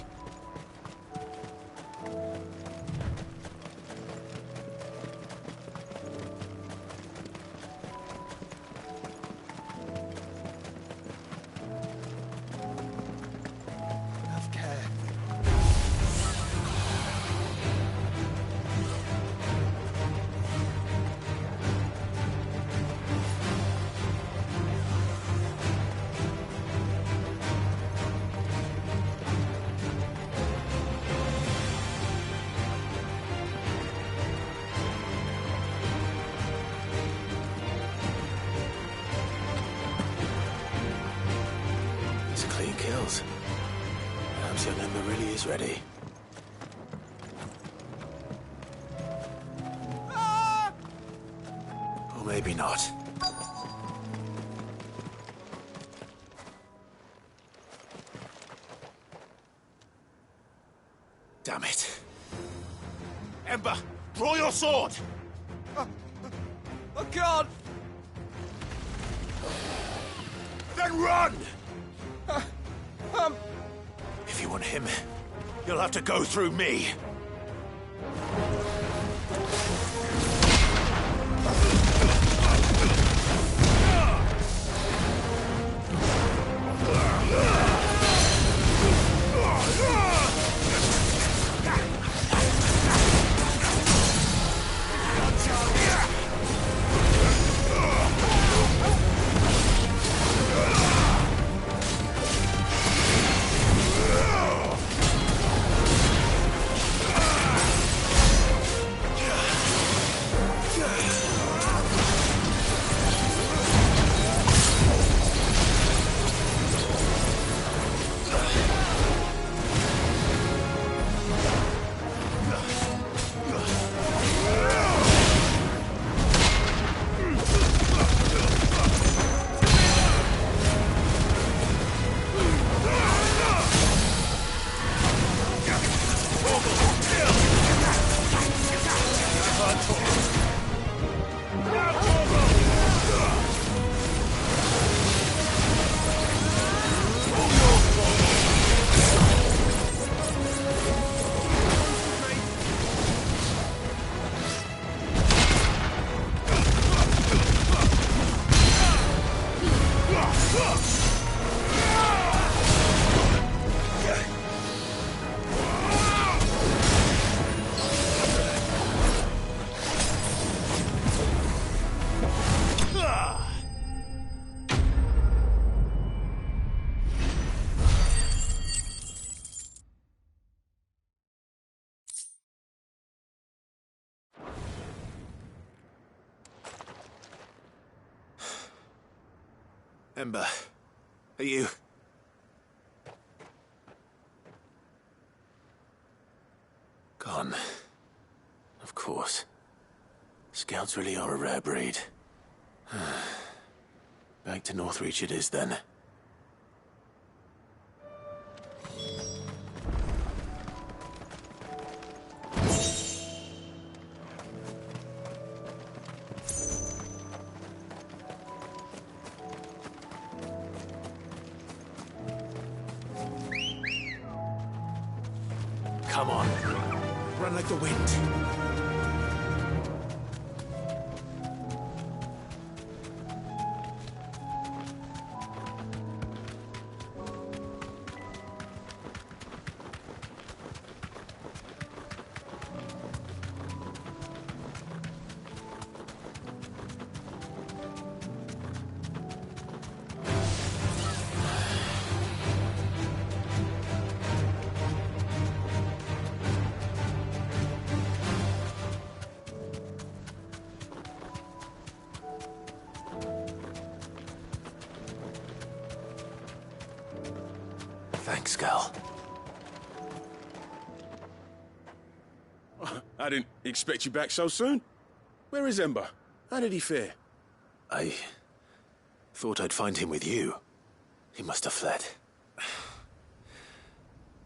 Kills. Perhaps young Ember really is ready. Or maybe not. Damn it. Ember, draw your sword! I can't! Then run! If you want him, you'll have to go through me. Ember, are you... gone? Of course. Scouts really are a rare breed. Back to Northreach it is, then. Come on. Run like the wind. Thanks, Gal. I didn't expect you back so soon. Where is Ember? How did he fare? I thought I'd find him with you. He must have fled.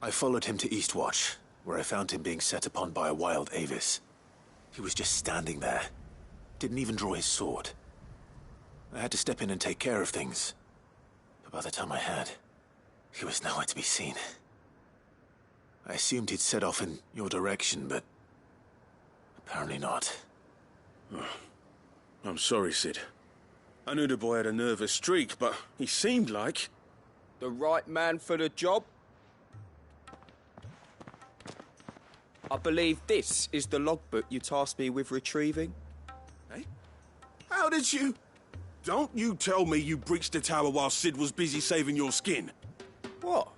I followed him to Eastwatch, where I found him being set upon by a wild Avis. He was just standing there. Didn't even draw his sword. I had to step in and take care of things. But by the time I had, he was nowhere to be seen. I assumed he'd set off in your direction, but apparently not. Oh, I'm sorry, Sid. I knew the boy had a nervous streak, but he seemed like... The right man for the job? I believe this is the logbook you tasked me with retrieving. Eh? How did you... Don't you tell me you breached the tower while Sid was busy saving your skin. What?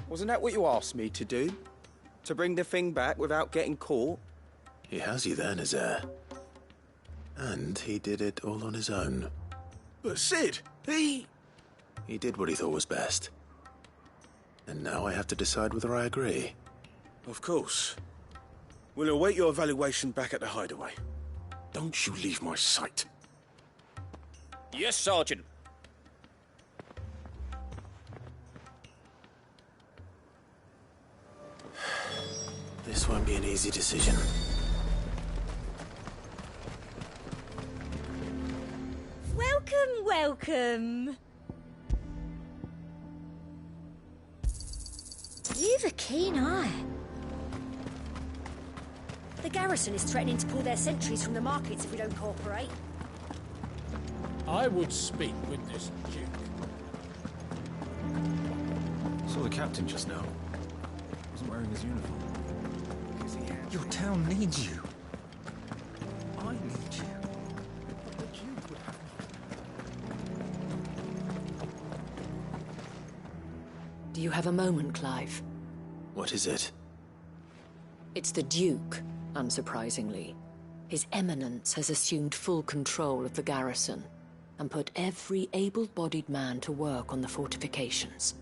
Wasn't that what you asked me to do? To bring the thing back without getting caught? He has you then, his heir. And he did it all on his own. But Sid, he did what he thought was best. And now I have to decide whether I agree. Of course. We'll await your evaluation back at the hideaway. Don't you leave my sight. Yes, Sergeant. This won't be an easy decision. Welcome, welcome. You've a keen eye. The garrison is threatening to pull their sentries from the markets if we don't cooperate. I would speak with this Duke. Saw the captain just now. Wasn't wearing his uniform. Your town needs you. I need you. But the Duke would have Do you have a moment, Clive? What is it? It's the Duke, unsurprisingly. His Eminence has assumed full control of the garrison and put every able-bodied man to work on the fortifications.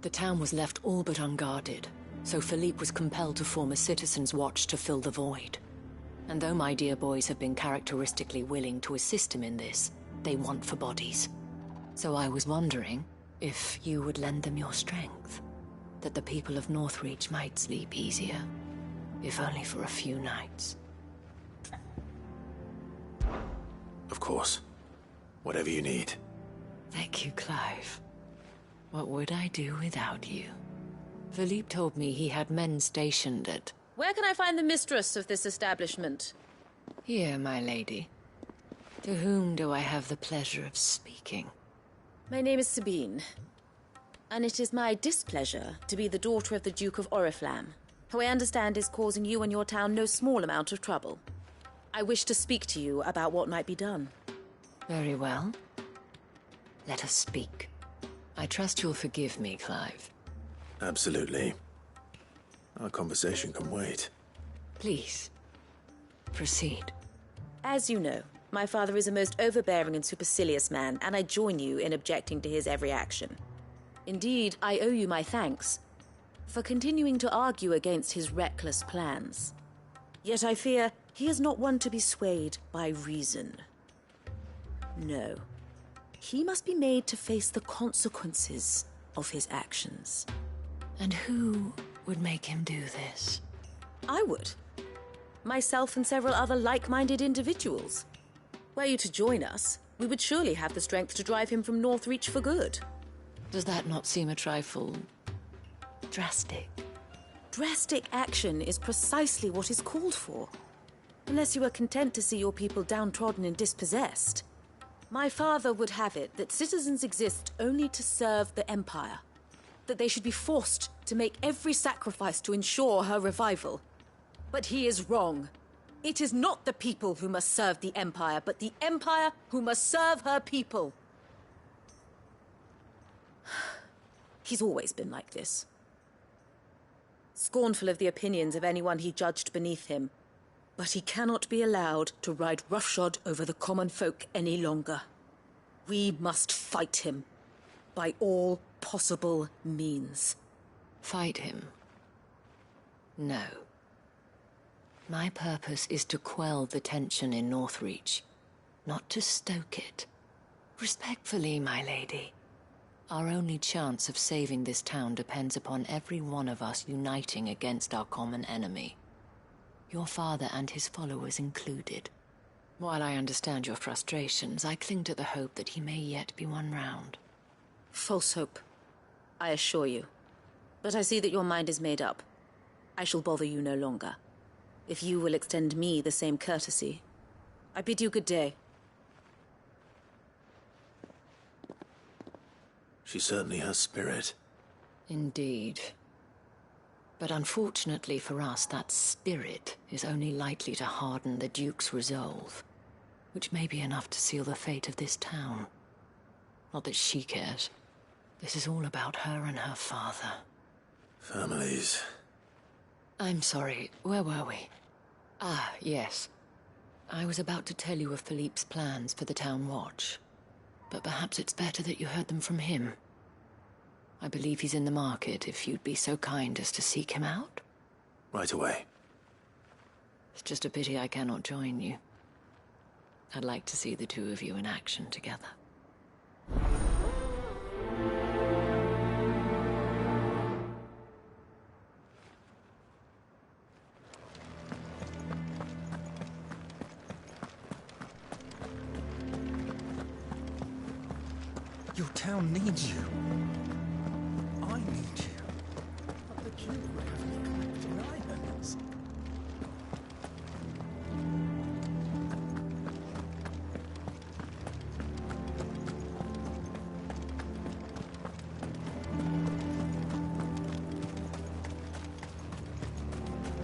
The town was left all but unguarded, so Philippe was compelled to form a citizen's watch to fill the void. And though my dear boys have been characteristically willing to assist him in this, they want for bodies. So I was wondering if you would lend them your strength, that the people of Northreach might sleep easier, if only for a few nights. Of course. Whatever you need. Thank you, Clive. What would I do without you? Philippe told me he had men stationed at... Where can I find the mistress of this establishment? Here, my lady. To whom do I have the pleasure of speaking? My name is Sabine, and it is my displeasure to be the daughter of the Duke of Oriflamme, who I understand is causing you and your town no small amount of trouble. I wish to speak to you about what might be done. Very well. Let us speak. I trust you'll forgive me, Clive. Absolutely. Our conversation can wait. Please, proceed. As you know, my father is a most overbearing and supercilious man, and I join you in objecting to his every action. Indeed, I owe you my thanks for continuing to argue against his reckless plans. Yet I fear He is not one to be swayed by reason. No. He must be made to face the consequences of his actions. And who would make him do this? I would. Myself and several other like-minded individuals. Were you to join us, we would surely have the strength to drive him from Northreach for good. Does that not seem a trifle drastic? Drastic action is precisely what is called for. Unless you are content to see your people downtrodden and dispossessed. My father would have it that citizens exist only to serve the Empire. That they should be forced to make every sacrifice to ensure her revival. But he is wrong. It is not the people who must serve the Empire, but the Empire who must serve her people. He's always been like this. Scornful of the opinions of anyone he judged beneath him. But he cannot be allowed to ride roughshod over the common folk any longer. We must fight him. By all possible means. Fight him? No. My purpose is to quell the tension in Northreach, not to stoke it. Respectfully, my lady. Our only chance of saving this town depends upon every one of us uniting against our common enemy. Your father and his followers included. While I understand your frustrations, I cling to the hope that he may yet be won round. False hope, I assure you. But I see that your mind is made up. I shall bother you no longer. If you will extend me the same courtesy, I bid you good day. She certainly has spirit. Indeed. But unfortunately for us, that spirit is only likely to harden the Duke's resolve, which may be enough to seal the fate of this town. Not that she cares. This is all about her and her father. Families. I'm sorry, where were we? Ah, yes. I was about to tell you of Philippe's plans for the town watch. But perhaps it's better that you heard them from him. I believe he's in the market, if you'd be so kind as to seek him out. Right away. It's just a pity I cannot join you. I'd like to see the two of you in action together. Your town needs you. I need you. But the Duke would have me collecting islands.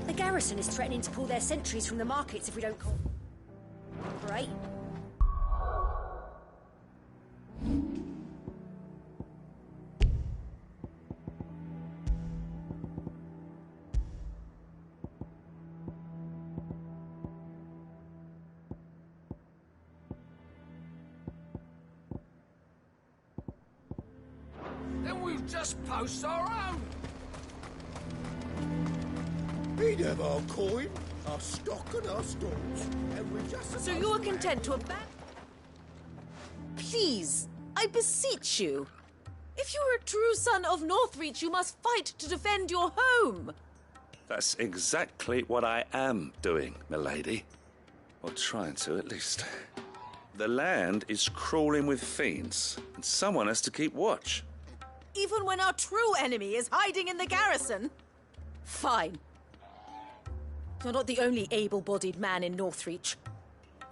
The garrison is threatening to pull their sentries from the markets if we don't cooperate. Then we'll just post our own. We'd have our coin, our stock and our stores, and we just... So you are content to abandon... Please, I beseech you. If you are a true son of Northreach, you must fight to defend your home. That's exactly what I am doing, milady. Or trying to, at least. The land is crawling with fiends, and someone has to keep watch. Even when our true enemy is hiding in the garrison? Fine. You're not the only able-bodied man in Northreach.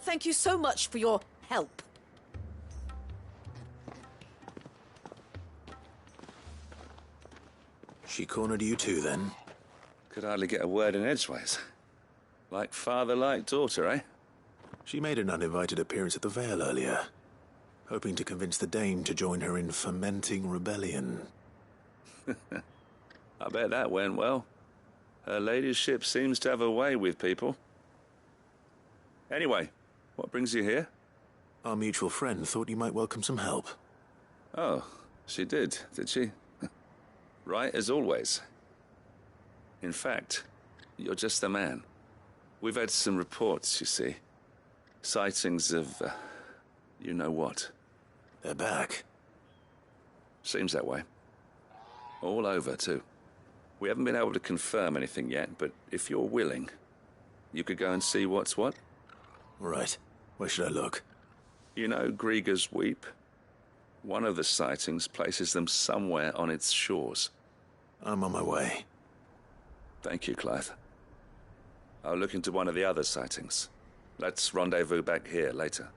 Thank you so much for your help. She cornered you too, then? Could hardly get a word in edgeways. Like father, like daughter, eh? She made an uninvited appearance at the Vale earlier, hoping to convince the Dame to join her in fomenting rebellion. I bet that went well. Her ladyship seems to have a way with people. Anyway, what brings you here? Our mutual friend thought you might welcome some help. Oh, she did she? Right as always. In fact, you're just the man. We've had some reports, you see. Sightings of, you know what. They're back. Seems that way. All over, too. We haven't been able to confirm anything yet, but if you're willing, you could go and see what's what. Right. Where should I look? You know Grieger's Weep? One of the sightings places them somewhere on its shores. I'm on my way. Thank you, Clive. I'll look into one of the other sightings. Let's rendezvous back here later.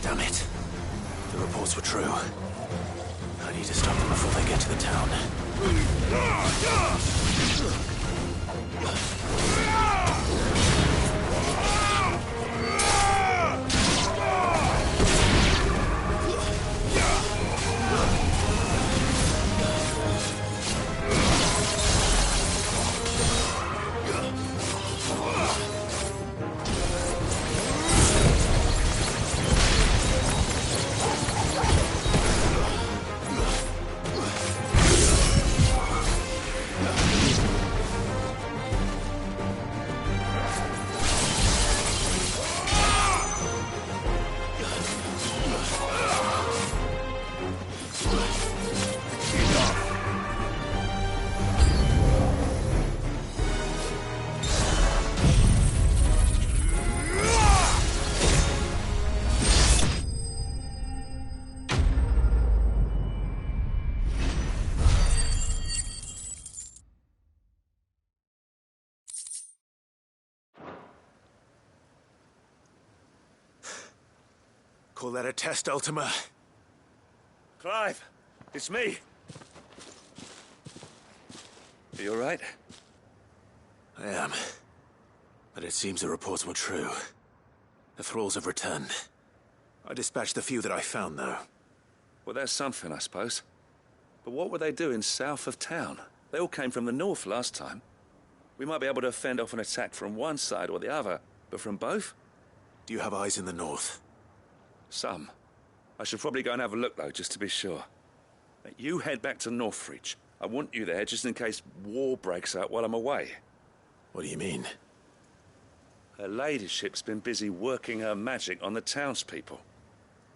Damn it. The reports were true. I need to stop them before they get to the town. Call that a test, Ultima? Clive, it's me. Are you all right? I am. But it seems the reports were true. The thralls have returned. I dispatched the few that I found, though. Well, that's something, I suppose. But what were they doing south of town? They all came from the north last time. We might be able to fend off an attack from one side or the other, but from both? Do you have eyes in the north? Some. I should probably go and have a look, though, just to be sure. You head back to Northreach. I want you there just in case war breaks out while I'm away. What do you mean? Her ladyship's been busy working her magic on the townspeople.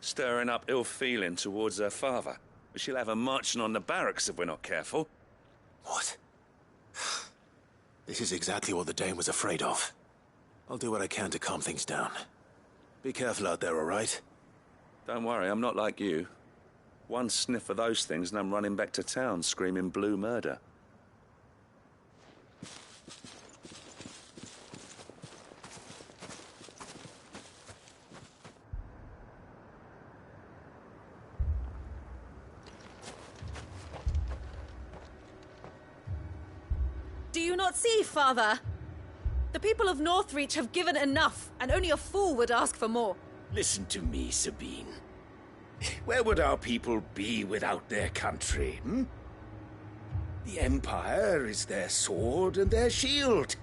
Stirring up ill feeling towards her father. But she'll have her marching on the barracks if we're not careful. What? This is exactly what the Dane was afraid of. I'll do what I can to calm things down. Be careful out there, all right? Don't worry, I'm not like you. One sniff of those things and I'm running back to town screaming blue murder. Do you not see, Father? The people of Northreach have given enough, and only a fool would ask for more. Listen to me, Sabine. Where would our people be without their country, hmm? The Empire is their sword and their shield.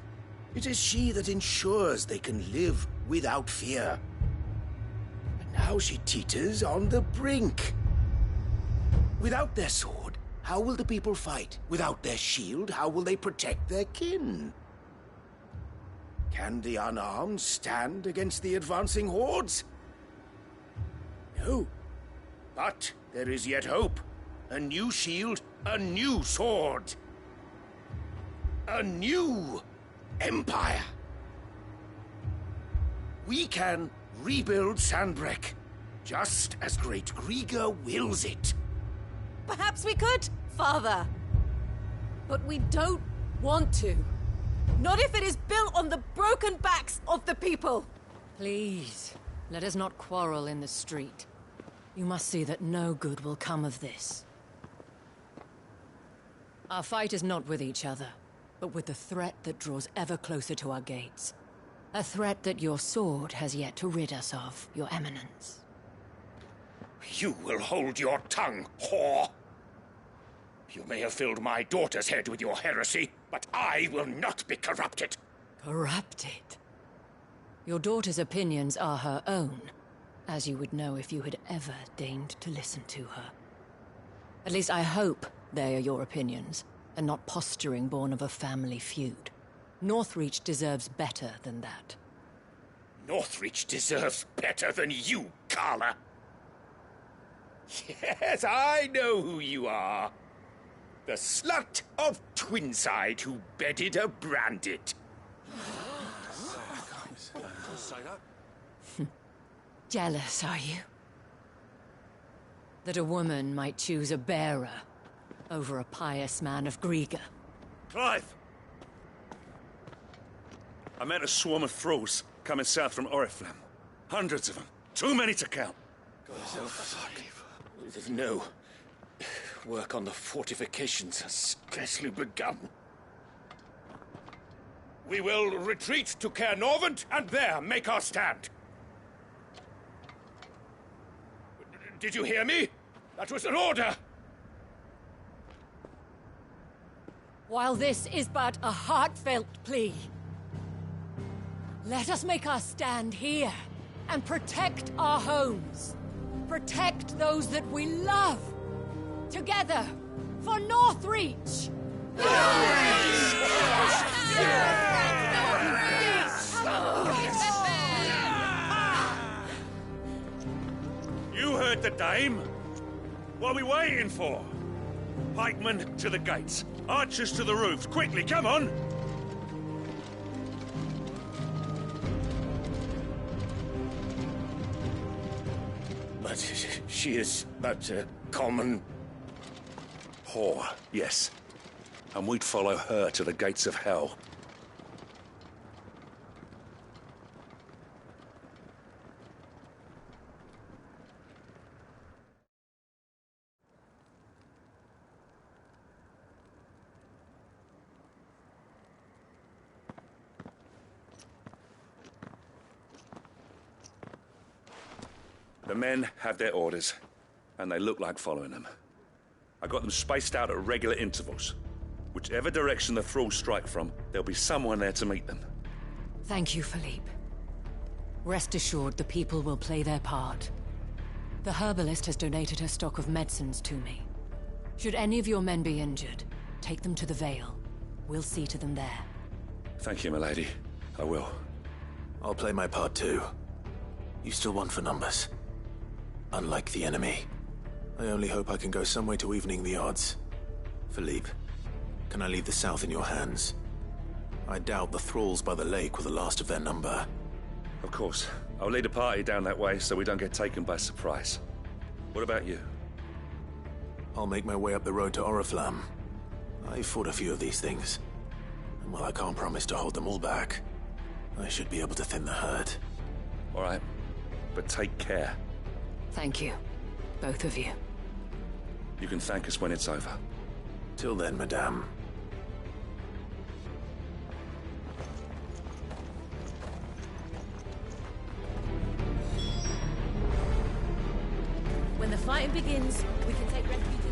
It is she that ensures they can live without fear. But now she teeters on the brink. Without their sword, how will the people fight? Without their shield, how will they protect their kin? Can the unarmed stand against the advancing hordes? No. But there is yet hope. A new shield, a new sword. A new empire. We can rebuild Sandbreck, just as Great Grieger wills it. Perhaps we could, Father. But we don't want to. Not if it is built on the broken backs of the people. Please, let us not quarrel in the street. You must see that no good will come of this. Our fight is not with each other, but with the threat that draws ever closer to our gates. A threat that your sword has yet to rid us of, Your Eminence. You will hold your tongue, whore! You may have filled my daughter's head with your heresy, but I will not be corrupted. Corrupted? Your daughter's opinions are her own, as you would know if you had ever deigned to listen to her. At least I hope they are your opinions, and not posturing born of a family feud. Northreach deserves better than that. Northreach deserves better than you, Carla. Yes, I know who you are. The slut of Twinside who bedded a Branded. Jealous, are you? That a woman might choose a bearer over a pious man of Griega. Clive! I met a swarm of thralls coming south from Oriflamme. Hundreds of them. Too many to count. Oh, fuck. No. Work on the fortifications has scarcely begun. We will retreat to Caer Norvent and there make our stand. Did you hear me? That was an order! While this is but a heartfelt plea, let us make our stand here and protect our homes. Protect those that we love. Together, for Northreach! You heard the dame. What are we waiting for? Pikemen to the gates. Archers to the roofs. Quickly, come on! But she is but a common... whore, yes. And we'd follow her to the gates of hell. The men have their orders, and they look like following them. I got them spaced out at regular intervals. Whichever direction the thralls strike from, there'll be someone there to meet them. Thank you, Philippe. Rest assured the people will play their part. The herbalist has donated her stock of medicines to me. Should any of your men be injured, take them to the Vale. We'll see to them there. Thank you, milady. I will. I'll play my part too. You still want for numbers. Unlike the enemy. I only hope I can go some way to evening the odds. Philippe, can I leave the south in your hands? I doubt the thralls by the lake were the last of their number. Of course. I'll lead a party down that way so we don't get taken by surprise. What about you? I'll make my way up the road to Oriflamme. I fought a few of these things. And while I can't promise to hold them all back, I should be able to thin the herd. All right. But take care. Thank you. Both of you. You can thank us when it's over. Till then, madame. When the fighting begins, we can take refuge in...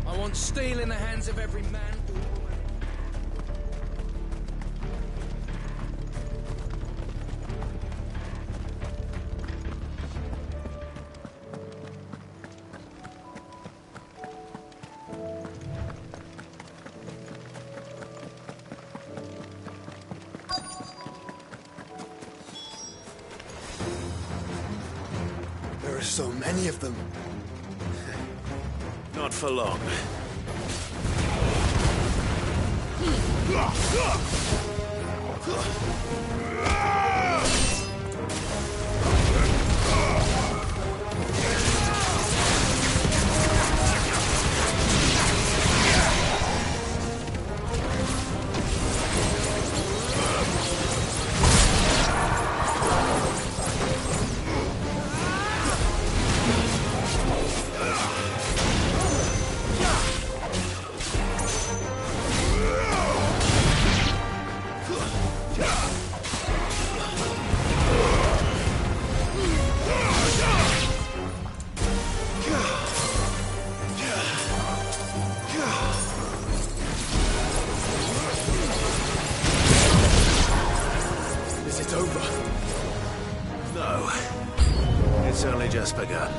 I want steel in the hands of every man. There are so many of them. Not for long. It's only just begun.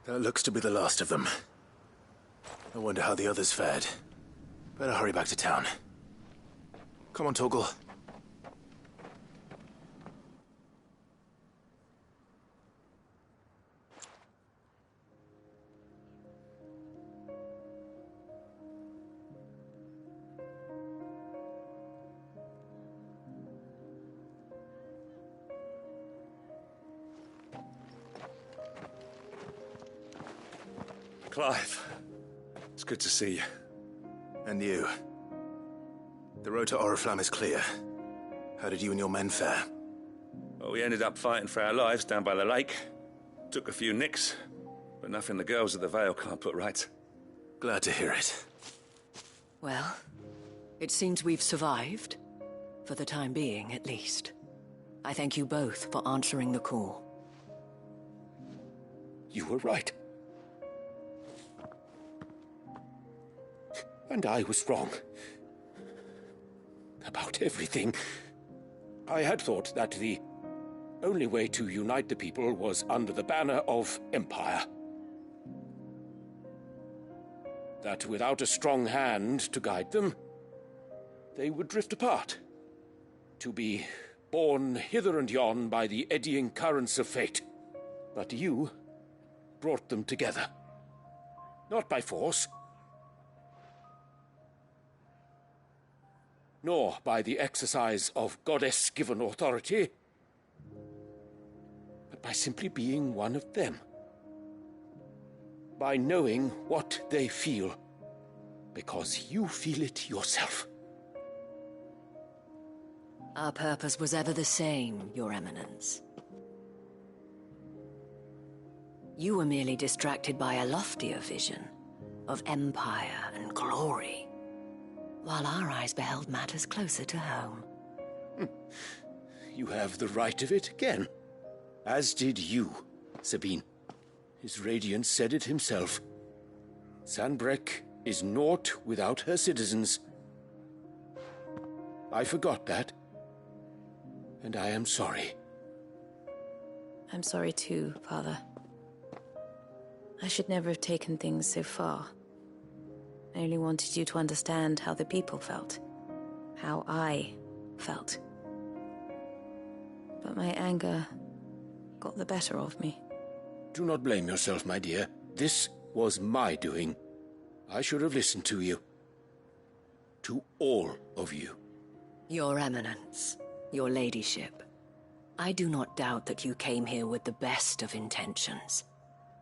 That looks to be the last of them. I wonder how the others fared. Better hurry back to town. Come on, Torgal. Clive, it's good to see you. And you. The road to Oriflamme is clear. How did you and your men fare? Well, we ended up fighting for our lives down by the lake. Took a few nicks, but nothing the girls of the Vale can't put right. Glad to hear it. Well, it seems we've survived. For the time being, at least. I thank you both for answering the call. You were right. And I was wrong. About everything. I had thought that the only way to unite the people was under the banner of Empire. That without a strong hand to guide them, they would drift apart. To be borne hither and yon by the eddying currents of fate. But you brought them together. Not by force, nor by the exercise of goddess-given authority, but by simply being one of them. By knowing what they feel, because you feel it yourself. Our purpose was ever the same, Your Eminence. You were merely distracted by a loftier vision of empire and glory, while our eyes beheld matters closer to home. You have the right of it again. As did you, Sabine. His radiance said it himself. Sanbreque is naught without her citizens. I forgot that, and I am sorry. I'm sorry too, Father. I should never have taken things so far. I only wanted you to understand how the people felt. How I felt. But my anger got the better of me. Do not blame yourself, my dear. This was my doing. I should have listened to you. To all of you. Your Eminence, your ladyship, I do not doubt that you came here with the best of intentions.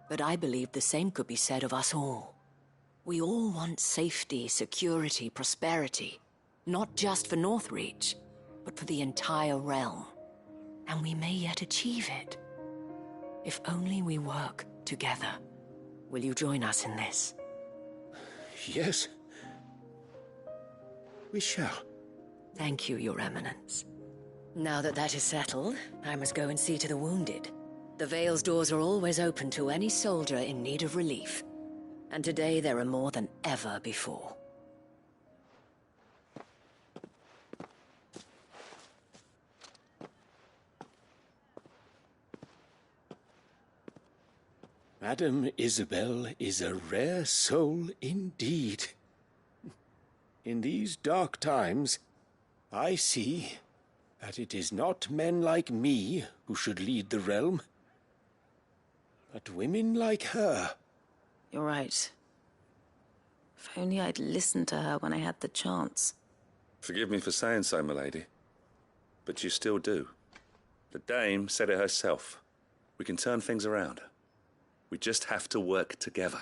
But I believe the same could be said of us all. We all want safety, security, prosperity. Not just for Northreach, but for the entire realm. And we may yet achieve it. If only we work together. Will you join us in this? Yes. We shall. Thank you, Your Eminence. Now that that is settled, I must go and see to the wounded. The Vale's doors are always open to any soldier in need of relief. And today there are more than ever before. Madame Isabel is a rare soul indeed. In these dark times, I see that it is not men like me who should lead the realm, but women like her. You're right. If only I'd listened to her when I had the chance. Forgive me for saying so, milady, but you still do. The Dame said it herself. We can turn things around. We just have to work together.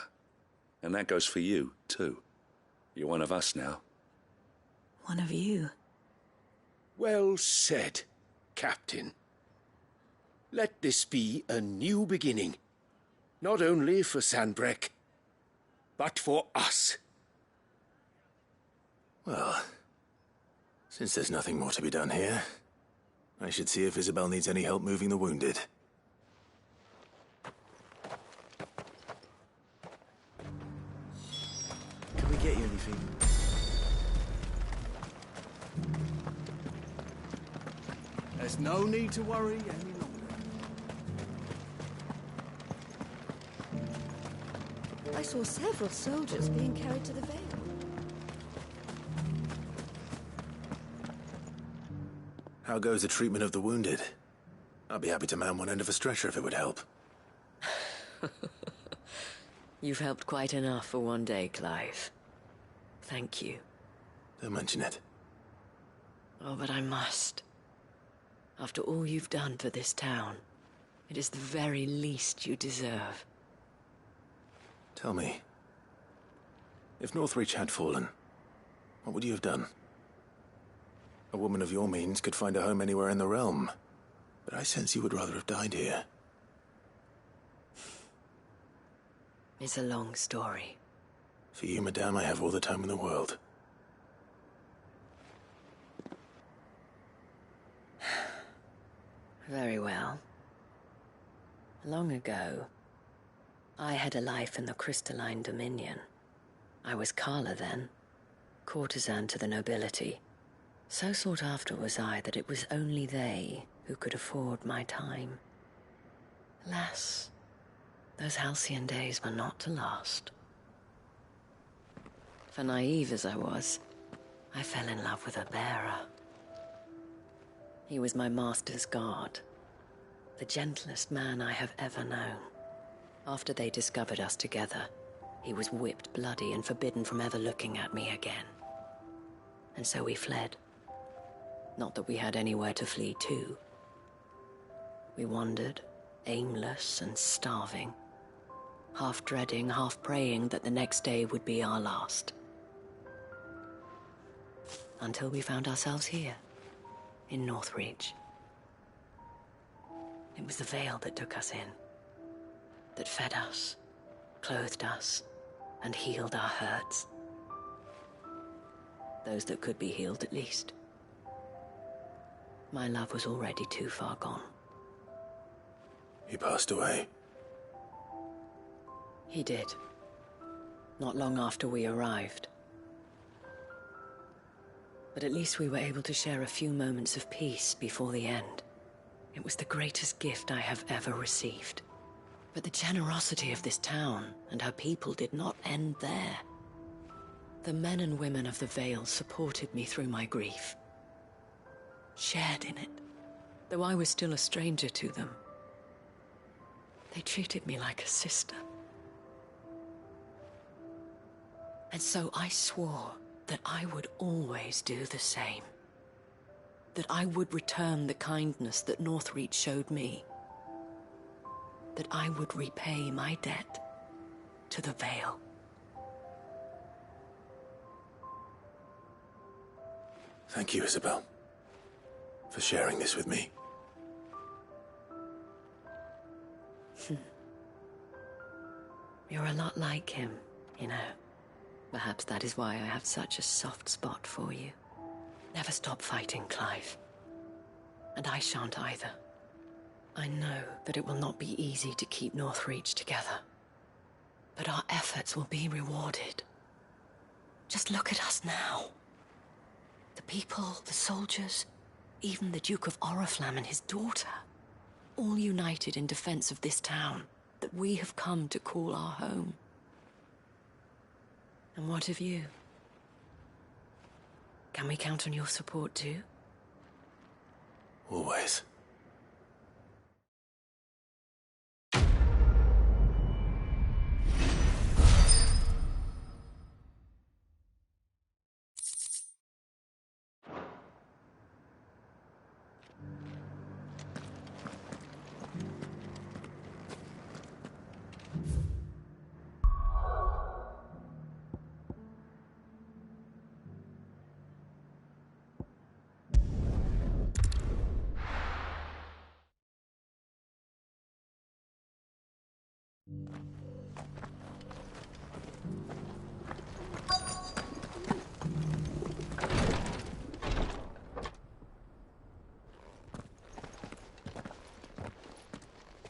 And that goes for you, too. You're one of us now. One of you. Well said, Captain. Let this be a new beginning. Not only for Sanbreque, but for us. Well, since there's nothing more to be done here, I should see if Isabel needs any help moving the wounded. Can we get you anything? There's no need to worry any longer. I saw several soldiers being carried to the Vale. How goes the treatment of the wounded? I'd be happy to man one end of a stretcher if it would help. You've helped quite enough for one day, Clive. Thank you. Don't mention it. Oh, but I must. After all you've done for this town, it is the very least you deserve. Tell me, if Northreach had fallen, what would you have done? A woman of your means could find a home anywhere in the realm, but I sense you would rather have died here. It's a long story. For you, madame, I have all the time in the world. Very well. Long ago, I had a life in the Crystalline Dominion. I was Carla then, courtesan to the nobility. So sought after was I that it was only they who could afford my time. Alas, those halcyon days were not to last. For naive as I was, I fell in love with a bearer. He was my master's guard, the gentlest man I have ever known. After they discovered us together, he was whipped bloody and forbidden from ever looking at me again. And so we fled. Not that we had anywhere to flee to. We wandered, aimless and starving, half dreading, half praying that the next day would be our last. Until we found ourselves here, in Northreach. It was the Vale that took us in, that fed us, clothed us, and healed our hurts. Those that could be healed, at least. My love was already too far gone. He passed away. He did. Not long after we arrived. But at least we were able to share a few moments of peace before the end. It was the greatest gift I have ever received. But the generosity of this town and her people did not end there. The men and women of the Vale supported me through my grief, shared in it, though I was still a stranger to them. They treated me like a sister. And so I swore that I would always do the same. That I would return the kindness that Northreach showed me. That I would repay my debt to the Vale. Thank you, Isabel, for sharing this with me. You're a lot like him, you know. Perhaps that is why I have such a soft spot for you. Never stop fighting, Clive. And I shan't either. I know that it will not be easy to keep Northreach together. But our efforts will be rewarded. Just look at us now. The people, the soldiers, even the Duke of Oriflamme and his daughter, all united in defense of this town that we have come to call our home. And what of you? Can we count on your support too? Always.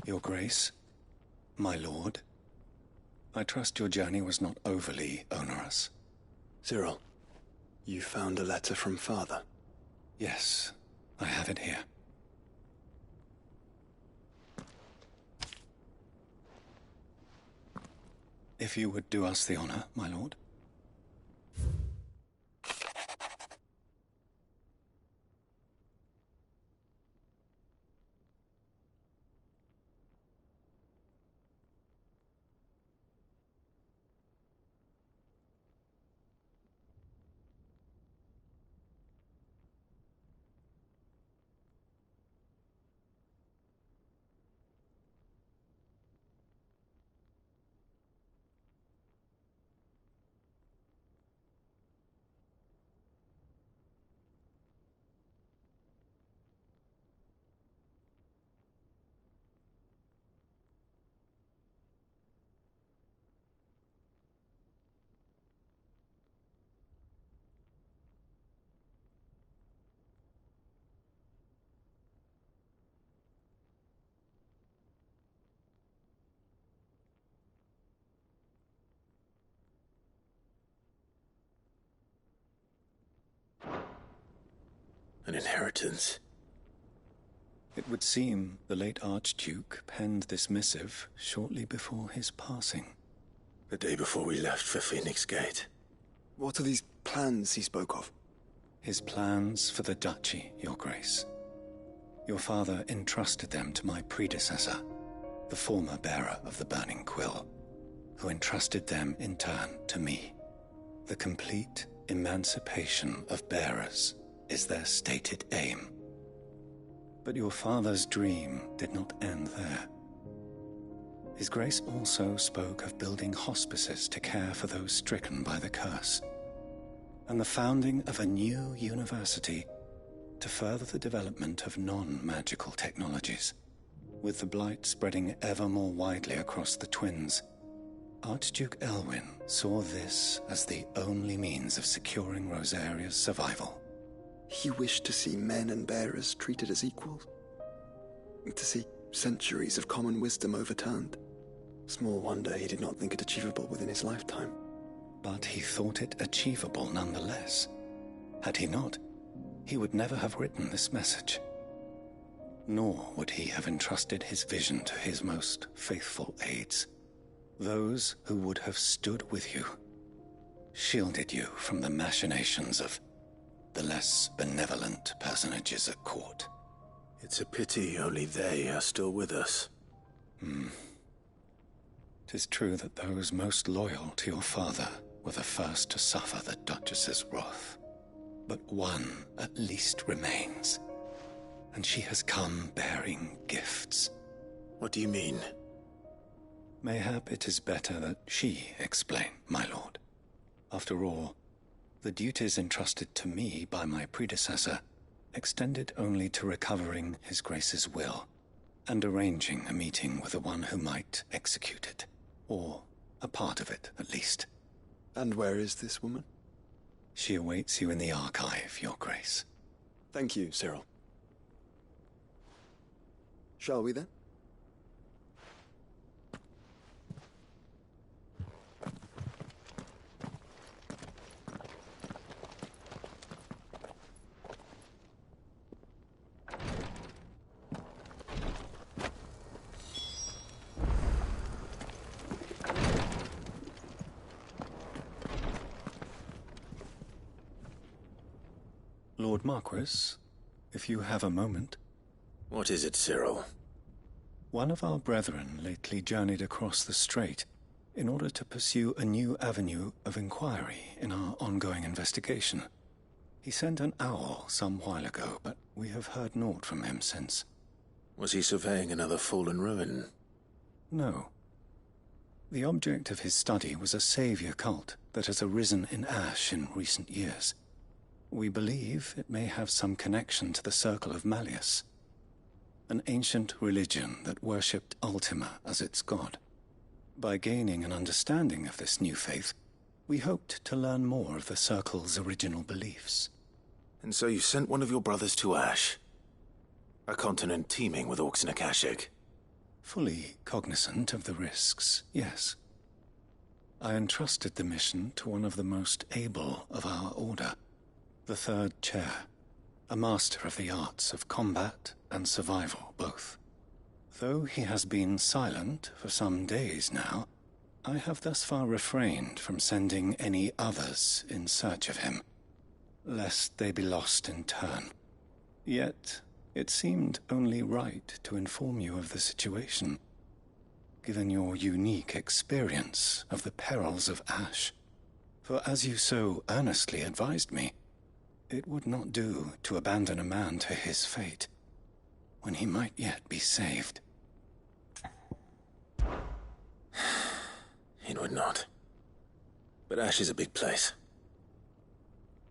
Your Grace, my lord, I trust your journey was not overly onerous. Cyril, you found a letter from Father? Yes, I have it here. If you would do us the honor, my lord. An inheritance. It would seem the late Archduke penned this missive shortly before his passing. The day before we left for Phoenix Gate. What are these plans he spoke of? His plans for the duchy, Your Grace. Your father entrusted them to my predecessor, the former bearer of the Burning Quill, who entrusted them in turn to me. The complete emancipation of bearers is their stated aim. But your father's dream did not end there. His Grace also spoke of building hospices to care for those stricken by the curse, and the founding of a new university to further the development of non-magical technologies. With the blight spreading ever more widely across the Twins, Archduke Elwyn saw this as the only means of securing Rosaria's survival. He wished to see men and bearers treated as equals. To see centuries of common wisdom overturned. Small wonder he did not think it achievable within his lifetime. But he thought it achievable nonetheless. Had he not, he would never have written this message. Nor would he have entrusted his vision to his most faithful aides, those who would have stood with you, shielded you from the machinations of the less benevolent personages at court. It's a pity only they are still with us. 'Tis true that those most loyal to your father were the first to suffer the Duchess's wrath. But one at least remains, and she has come bearing gifts. What do you mean? Mayhap it is better that she explain, my lord. After all, the duties entrusted to me by my predecessor extended only to recovering His Grace's will and arranging a meeting with the one who might execute it, or a part of it at least. And where is this woman? She awaits you in the archive, Your Grace. Thank you, Cyril. Shall we then? Lord Marquis, if you have a moment. What is it, Cyril? One of our brethren lately journeyed across the strait in order to pursue a new avenue of inquiry in our ongoing investigation. He sent an owl some while ago, but we have heard naught from him since. Was he surveying another fallen ruin? No. The object of his study was a savior cult that has arisen in Ash in recent years. We believe it may have some connection to the Circle of Malleus, an ancient religion that worshipped Ultima as its god. By gaining an understanding of this new faith, we hoped to learn more of the Circle's original beliefs. And so you sent one of your brothers to Ash, a continent teeming with orcs and Akashic. Fully cognizant of the risks, yes. I entrusted the mission to one of the most able of our order, the third chair, a master of the arts of combat and survival both. Though he has been silent for some days now, I have thus far refrained from sending any others in search of him, lest they be lost in turn. Yet, it seemed only right to inform you of the situation, given your unique experience of the perils of Ash. For as you so earnestly advised me, it would not do to abandon a man to his fate, when he might yet be saved. It would not. But Ash is a big place.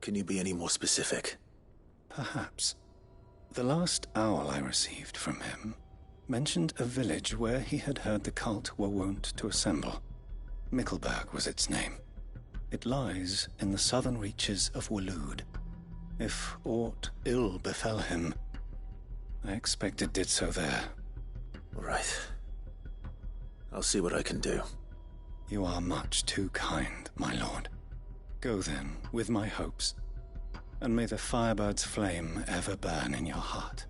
Can you be any more specific? Perhaps. The last owl I received from him mentioned a village where he had heard the cult were wont to assemble. Mickleburg was its name. It lies in the southern reaches of Waloed. If aught ill befell him, I expect it did so there. Right. I'll see what I can do. You are much too kind, my lord. Go then, with my hopes, and may the firebird's flame ever burn in your heart.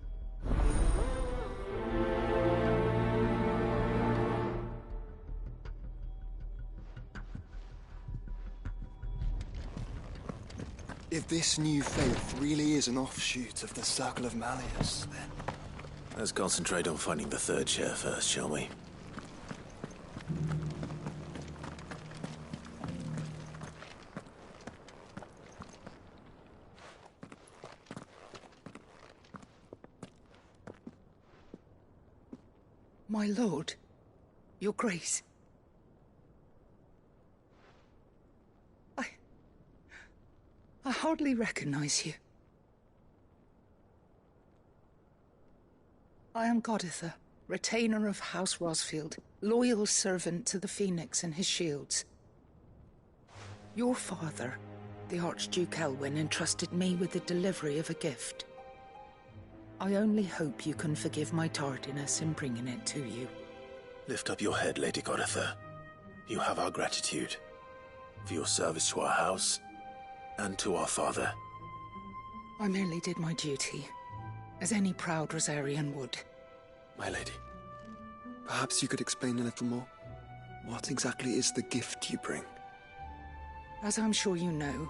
If this new faith really is an offshoot of the Circle of Malleus, then... Let's concentrate on finding the third chair first, shall we? My lord, your grace. I hardly recognize you. I am Goditha, retainer of House Rosfield, loyal servant to the Phoenix and his shields. Your father, the Archduke Elwyn, entrusted me with the delivery of a gift. I only hope you can forgive my tardiness in bringing it to you. Lift up your head, Lady Goditha. You have our gratitude for your service to our house and to our father. I merely did my duty. as any proud Rosarian would. My lady, perhaps you could explain a little more? What exactly is the gift you bring? As I'm sure you know,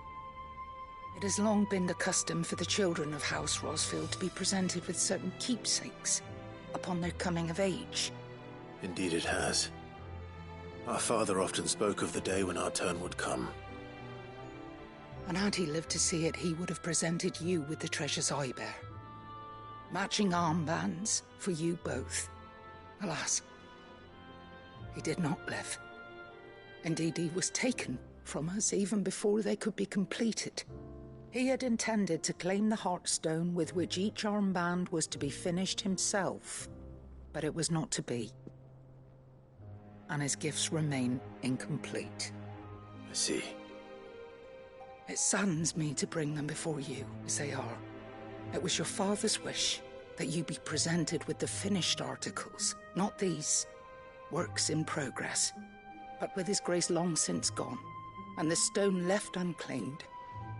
it has long been the custom for the children of House Rosfield to be presented with certain keepsakes upon their coming of age. Indeed it has. Our father often spoke of the day when our turn would come. And had he lived to see it, he would have presented you with the treasures I bear. Matching armbands for you both. Alas, he did not live. Indeed, he was taken from us even before they could be completed. He had intended to claim the Heartstone with which each armband was to be finished himself, but it was not to be. And his gifts remain incomplete. I see. It saddens me to bring them before you, as they are. It was your father's wish that you be presented with the finished articles, not these works in progress. But with his grace long since gone, and the stone left unclaimed,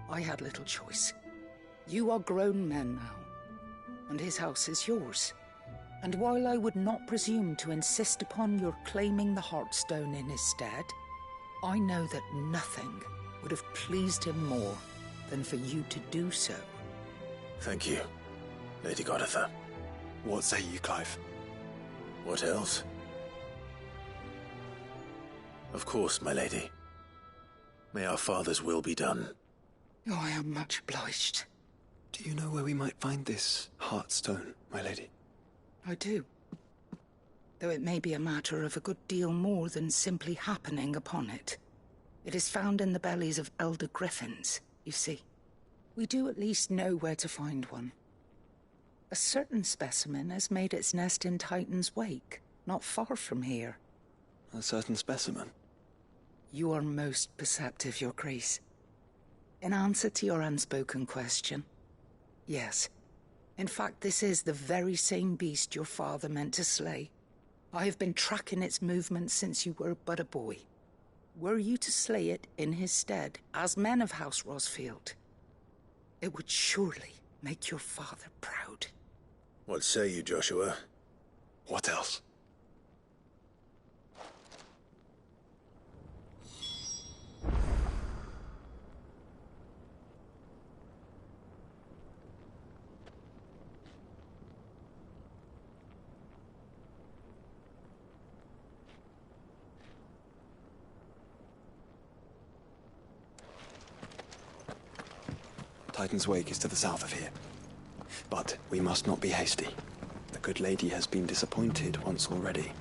I had little choice. You are grown men now, and his house is yours. And while I would not presume to insist upon your claiming the Heartstone in his stead, I know that nothing would have pleased him more than for you to do so. Thank you, Lady Goditha. What say you, Clive? What else? Of course, my lady. May our father's will be done. Oh, I am much obliged. Do you know where we might find this Heartstone, my lady? I do. Though it may be a matter of a good deal more than simply happening upon it. It is found in the bellies of elder griffins, you see. We do at least know where to find one. A certain specimen has made its nest in Titan's Wake, not far from here. A certain specimen? You are most perceptive, Your Grace. In answer to your unspoken question, yes. In fact, this is the very same beast your father meant to slay. I have been tracking its movements since you were but a boy. Were you to slay it in his stead, as men of House Rosfield, it would surely make your father proud. What say you, Joshua? What else? Titan's Wake is to the south of here. But we must not be hasty. The good lady has been disappointed once already.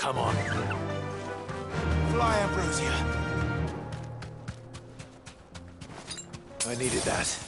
Come on. Fly, Ambrosia. I needed that.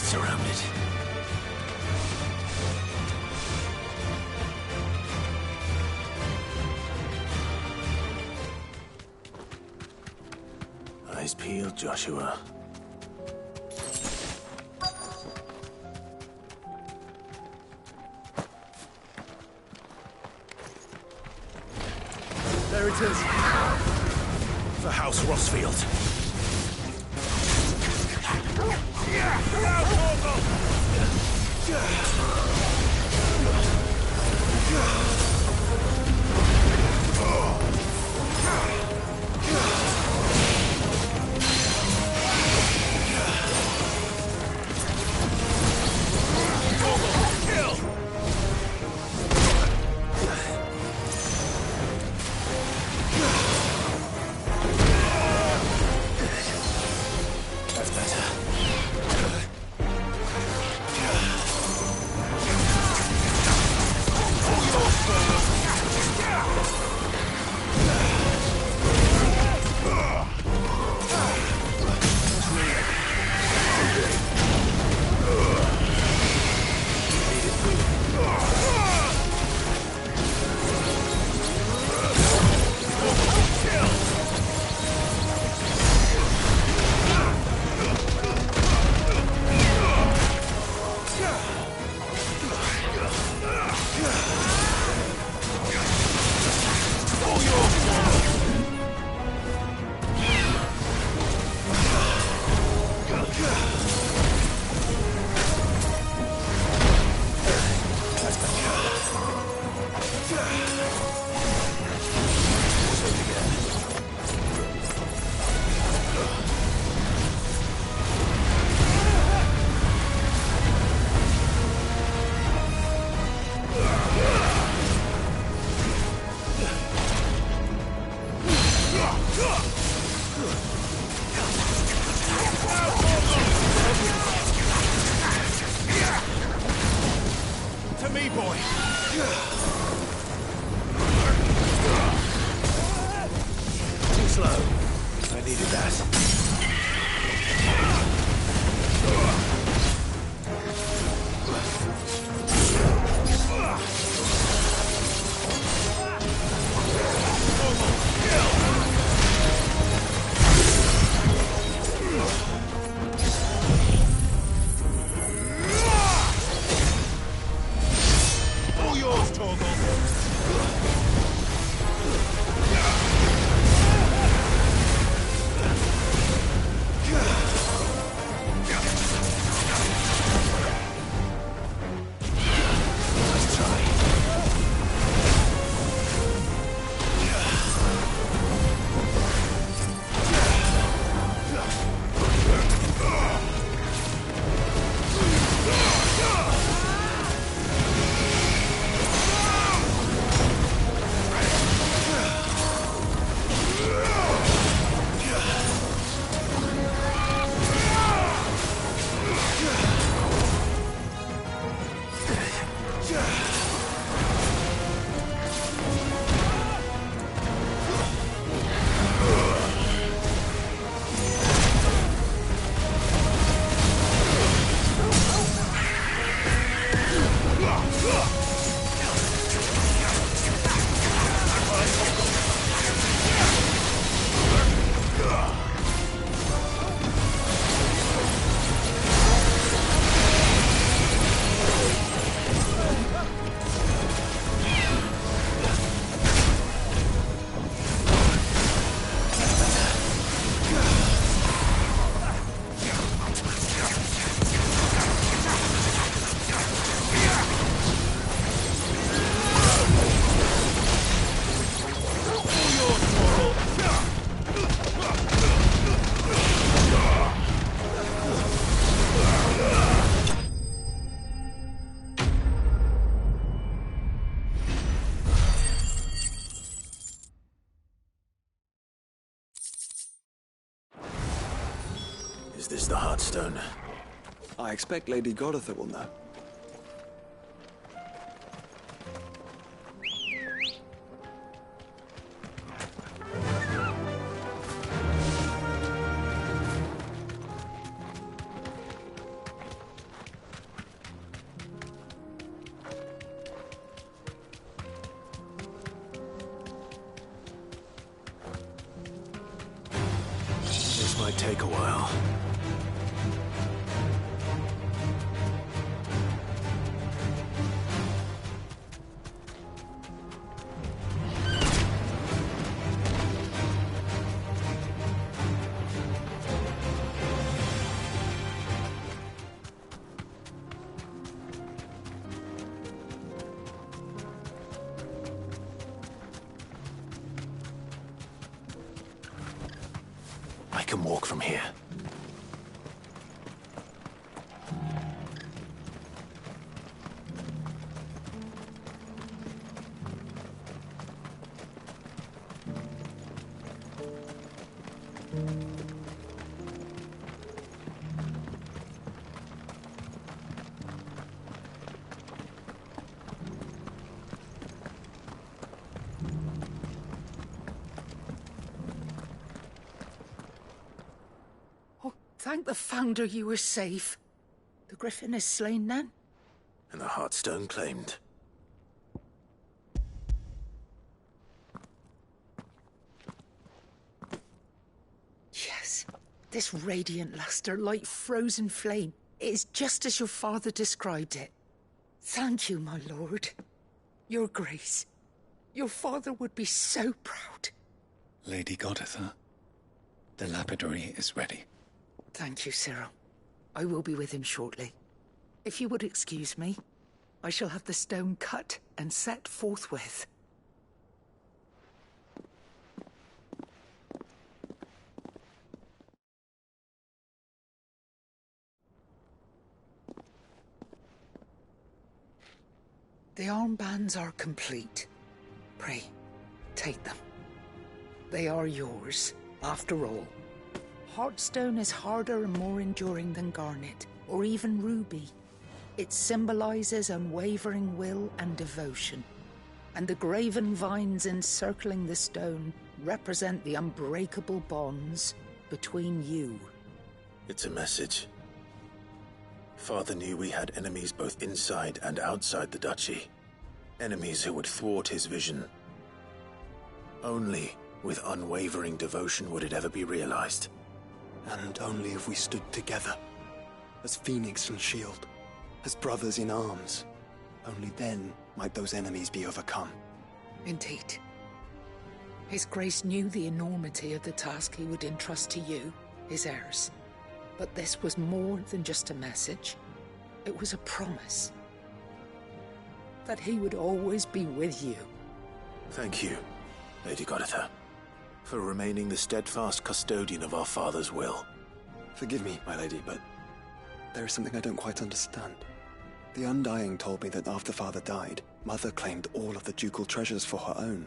surrounded. Eyes peeled, Joshua. There it is. The House Rossfield. That's better. To me, boy. Too slow. I needed that. All yours, Torgal. Is this the Heartstone? I expect Lady Goritha will know. take a while. I can walk from here. Thank the Founder you were safe. The Griffin is slain then? And the Heartstone claimed. Yes. This radiant luster, like frozen flame, it is just as your father described it. Thank you, my lord. Your grace. Your father would be so proud. Lady Goditha, the lapidary is ready. Thank you, Cyril. I will be with him shortly. If you would excuse me, I shall have the stone cut and set forthwith. The armbands are complete. Pray, take them. They are yours, after all. Heartstone is harder and more enduring than garnet, or even ruby. It symbolizes unwavering will and devotion. And the graven vines encircling the stone represent the unbreakable bonds between you. It's a message. Father knew we had enemies both inside and outside the duchy. Enemies who would thwart his vision. Only with unwavering devotion would it ever be realized. And only if we stood together, as Phoenix and Shield, as brothers in arms, only then might those enemies be overcome. Indeed. His Grace knew the enormity of the task he would entrust to you, his heirs. But this was more than just a message. It was a promise. That he would always be with you. Thank you, Lady Goditha, for remaining the steadfast custodian of our father's will. Forgive me, my lady, but there is something I don't quite understand. The Undying told me that after Father died, Mother claimed all of the ducal treasures for her own.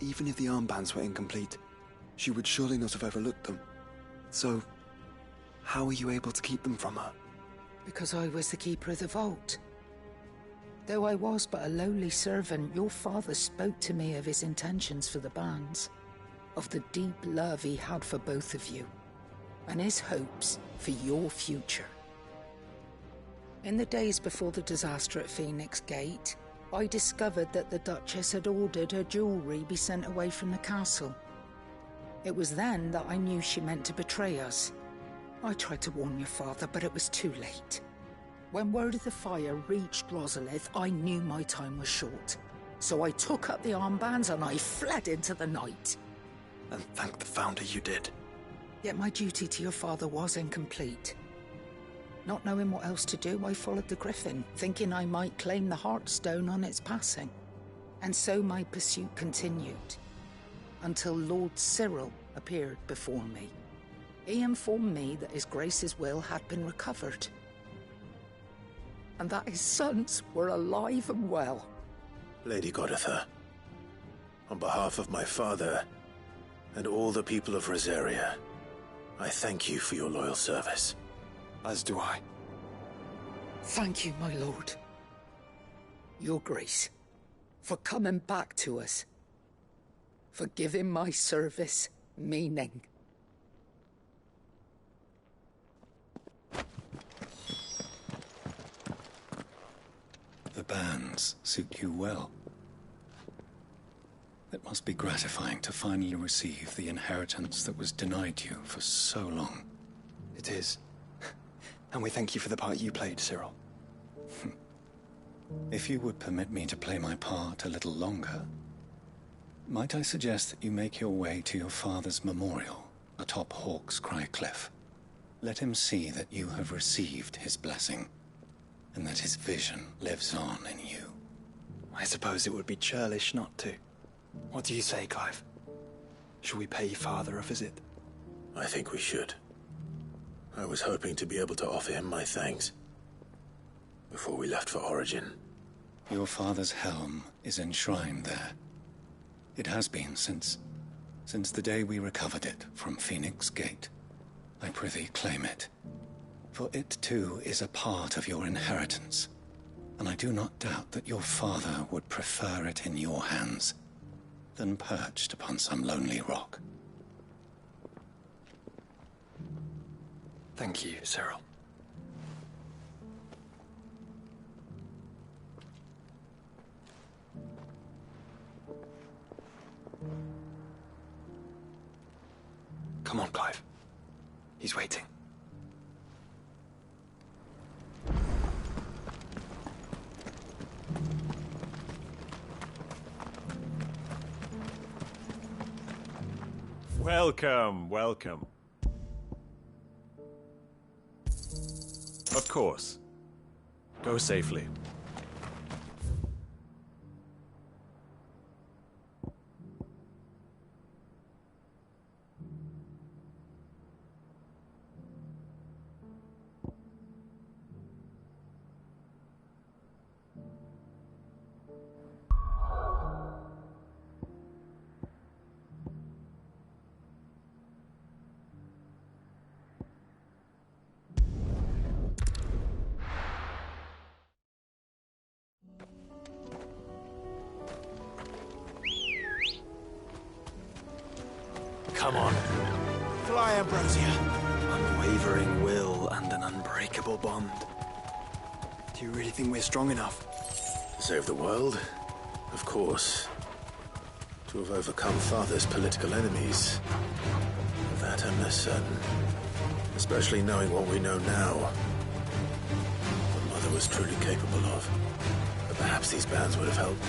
Even if the armbands were incomplete, she would surely not have overlooked them. So, how were you able to keep them from her? Because I was the keeper of the vault. Though I was but a lowly servant, your father spoke to me of his intentions for the bands, of the deep love he had for both of you, and his hopes for your future. In the days before the disaster at Phoenix Gate, I discovered that the Duchess had ordered her jewelry be sent away from the castle. It was then that I knew she meant to betray us. I tried to warn your father, but it was too late. When word of the fire reached Rosalith, I knew my time was short. So I took up the armbands and I fled into the night. And thank the Founder you did. Yet my duty to your father was incomplete. Not knowing what else to do, I followed the Griffin, thinking I might claim the Heartstone on its passing. And so my pursuit continued, until Lord Cyril appeared before me. He informed me that His Grace's will had been recovered, and that his sons were alive and well. Lady Goditha, on behalf of my father and all the people of Rosaria, I thank you for your loyal service. As do I. Thank you, my lord. Your Grace, for coming back to us. For giving my service meaning. The bands suit you well. It must be gratifying to finally receive the inheritance that was denied you for so long. It is. And we thank you for the part you played, Cyril. If you would permit me to play my part a little longer, might I suggest that you make your way to your father's memorial atop Hawk's Cry Cliff? Let him see that you have received his blessing, and that his vision lives on in you. I suppose it would be churlish not to. What do you say, Clive? Shall we pay Father a visit? I think we should. I was hoping to be able to offer him my thanks before we left for Origin. Your father's helm is enshrined there. It has been since the day we recovered it from Phoenix Gate. I prithee claim it, for it too is a part of your inheritance, and I do not doubt that your father would prefer it in your hands than perched upon some lonely rock. Thank you, Cyril. Come on, Clive. He's waiting. Welcome, welcome. Of course. Go safely. Come on. Fly, Ambrosia. Unwavering will and an unbreakable bond. Do you really think we're strong enough? To save the world? Of course. To have overcome Father's political enemies? Of that I'm less certain. Especially knowing what we know now. What Mother was truly capable of. But perhaps these bands would have helped.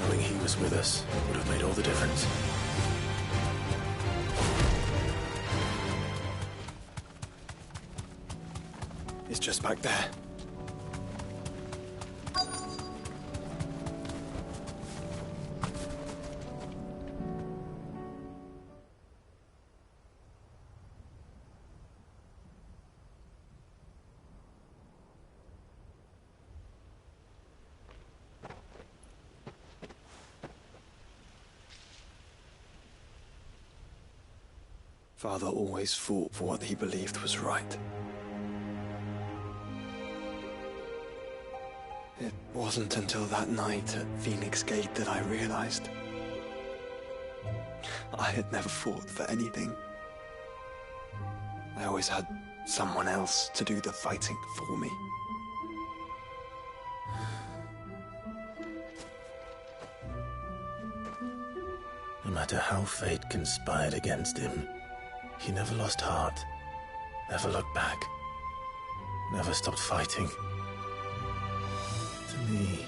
Knowing he was with us would have made all the difference. It's just back there. Father always fought for what he believed was right. It wasn't until that night at Phoenix Gate that I realized I had never fought for anything. I always had someone else to do the fighting for me. No matter how fate conspired against him, he never lost heart, never looked back, never stopped fighting. To me,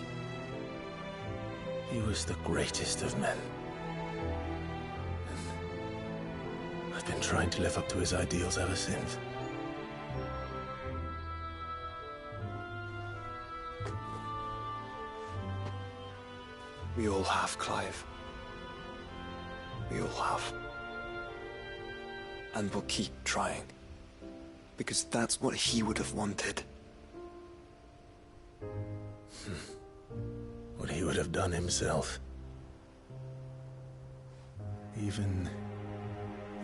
he was the greatest of men. And I've been trying to live up to his ideals ever since. We all have, Clive. We all have. And we'll keep trying. Because that's what he would have wanted. What he would have done himself. Even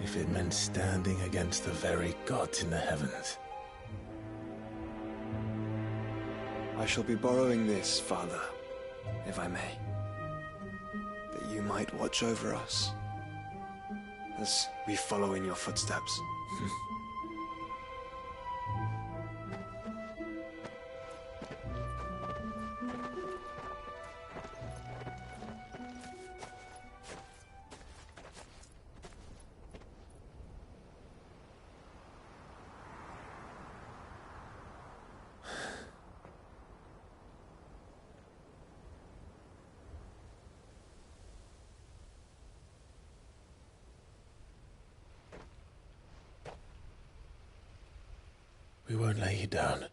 if it meant standing against the very gods in the heavens. I shall be borrowing this, Father, if I may. That you might watch over us as we follow in your footsteps. We won't lay you down.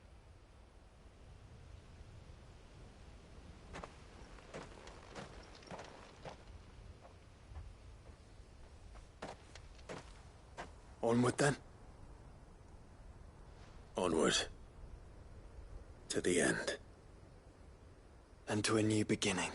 Onward, then? Onward. To the end. And to a new beginning.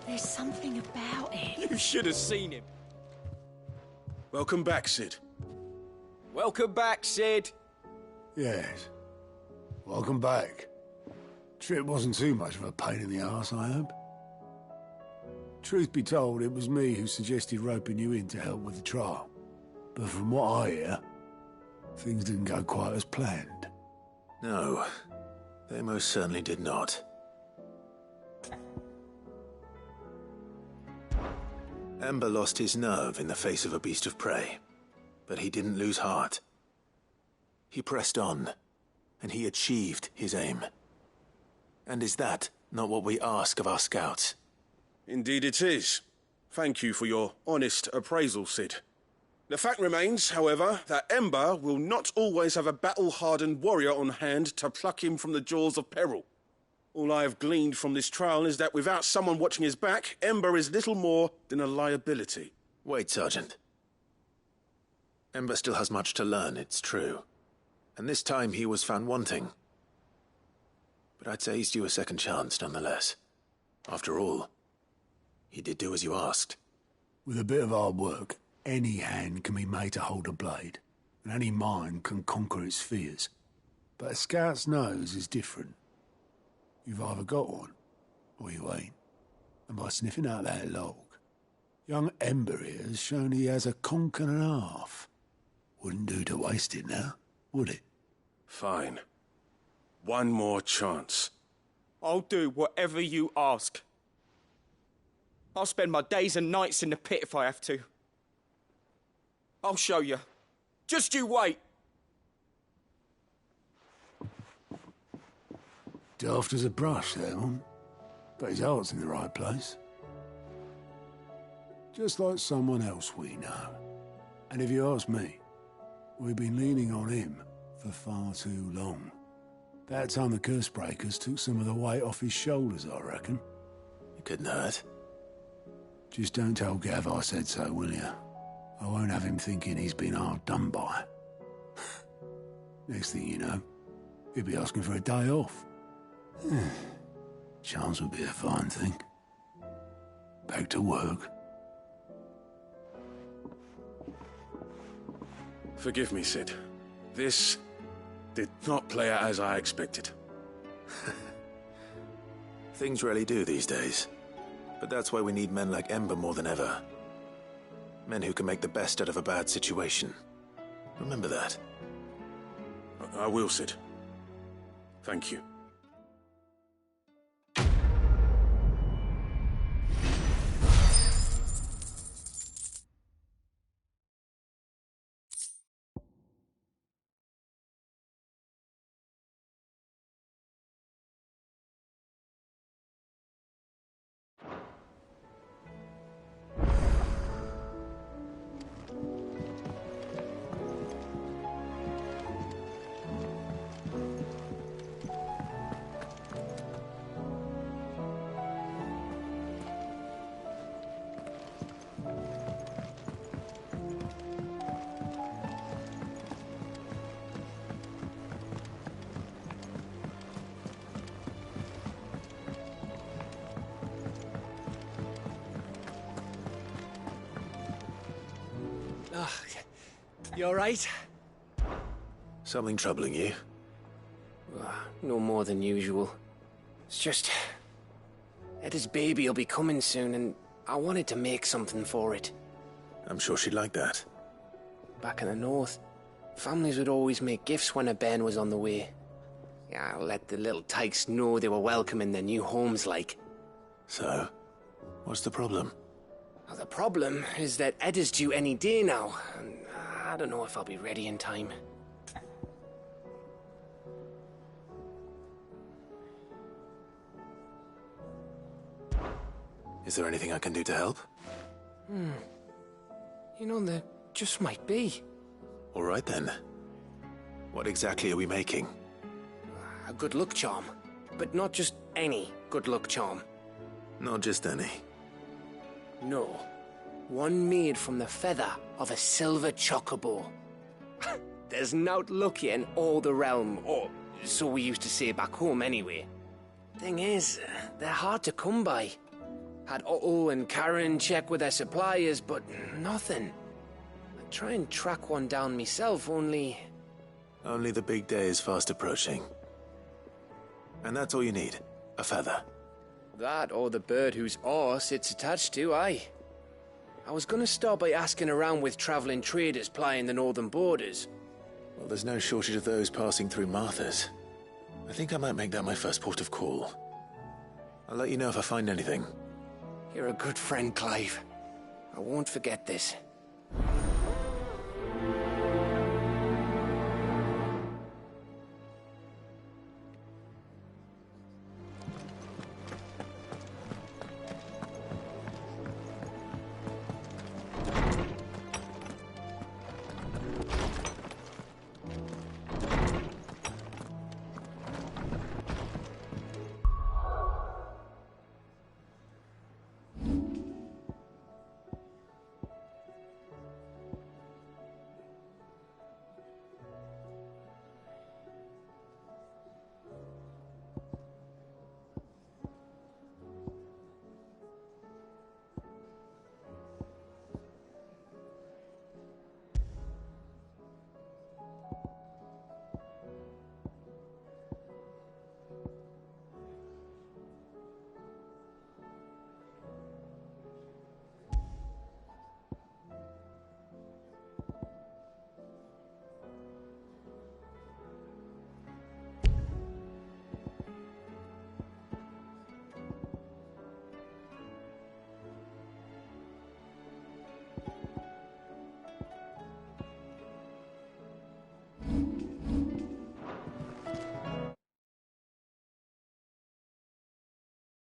There's something about it. You should have seen him. Welcome back, Sid. Welcome back, Sid. Yes. Welcome back. Trip wasn't too much of a pain in the arse, I hope. Truth be told, it was me who suggested roping you in to help with the trial. But from what I hear, things didn't go quite as planned. No, they most certainly did not. Ember lost his nerve in the face of a beast of prey, but he didn't lose heart. He pressed on, and he achieved his aim. And is that not what we ask of our scouts? Indeed it is. Thank you for your honest appraisal, Sid. The fact remains, however, that Ember will not always have a battle-hardened warrior on hand to pluck him from the jaws of peril. All I have gleaned from this trial is that without someone watching his back, Ember is little more than a liability. Wait, Sergeant. Ember still has much to learn, it's true. And this time he was found wanting. But I'd say he's due a second chance, nonetheless. After all, he did do as you asked. With a bit of hard work, any hand can be made to hold a blade, and any mind can conquer its fears. But a scout's nose is different. You've either got one, or you ain't. And by sniffing out that log, young Ember here has shown he has a conch and a half. Wouldn't do to waste it now, would it? Fine. One more chance. I'll do whatever you ask. I'll spend my days and nights in the pit if I have to. I'll show you. Just you wait. Daft as a brush, that one. But his heart's in the right place. Just like someone else we know. And if you ask me, we've been leaning on him for far too long. That time the curse breakers took some of the weight off his shoulders, I reckon. It couldn't hurt. Just don't tell Gav I said so, will you? I won't have him thinking he's been hard done by. Next thing you know, he'll be asking for a day off. Chance would be a fine thing. Back to work. Forgive me, Sid. This did not play out as I expected. Things really do these days. But that's why we need men like Ember more than ever. Men who can make the best out of a bad situation. Remember that. I will, Sid. Thank you. You alright? Something troubling you? No more than usual. It's just... Eda's baby will be coming soon, and I wanted to make something for it. I'm sure she'd like that. Back in the north, families would always make gifts when a bairn was on the way. Yeah, I'll let the little tykes know they were welcome in their new homes, like. So, what's the problem? Well, the problem is that Eda's due any day now, and I don't know if I'll be ready in time. Is there anything I can do to help? You know, there just might be. All right then. What exactly are we making? A good luck charm. But not just any good luck charm. Not just any. No. One made from the feather of a silver chocobo. There's naught luckier in all the realm, or so we used to say back home anyway. Thing is, they're hard to come by. Had Otto and Karen check with their suppliers, but nothing. I try and track one down myself, only... Only the big day is fast approaching. And that's all you need, a feather. That or the bird whose horse it's attached to, aye. I was gonna start by asking around with traveling traders plying the northern borders. Well, there's no shortage of those passing through Martha's. I think I might make that my first port of call. I'll let you know if I find anything. You're a good friend, Clive. I won't forget this.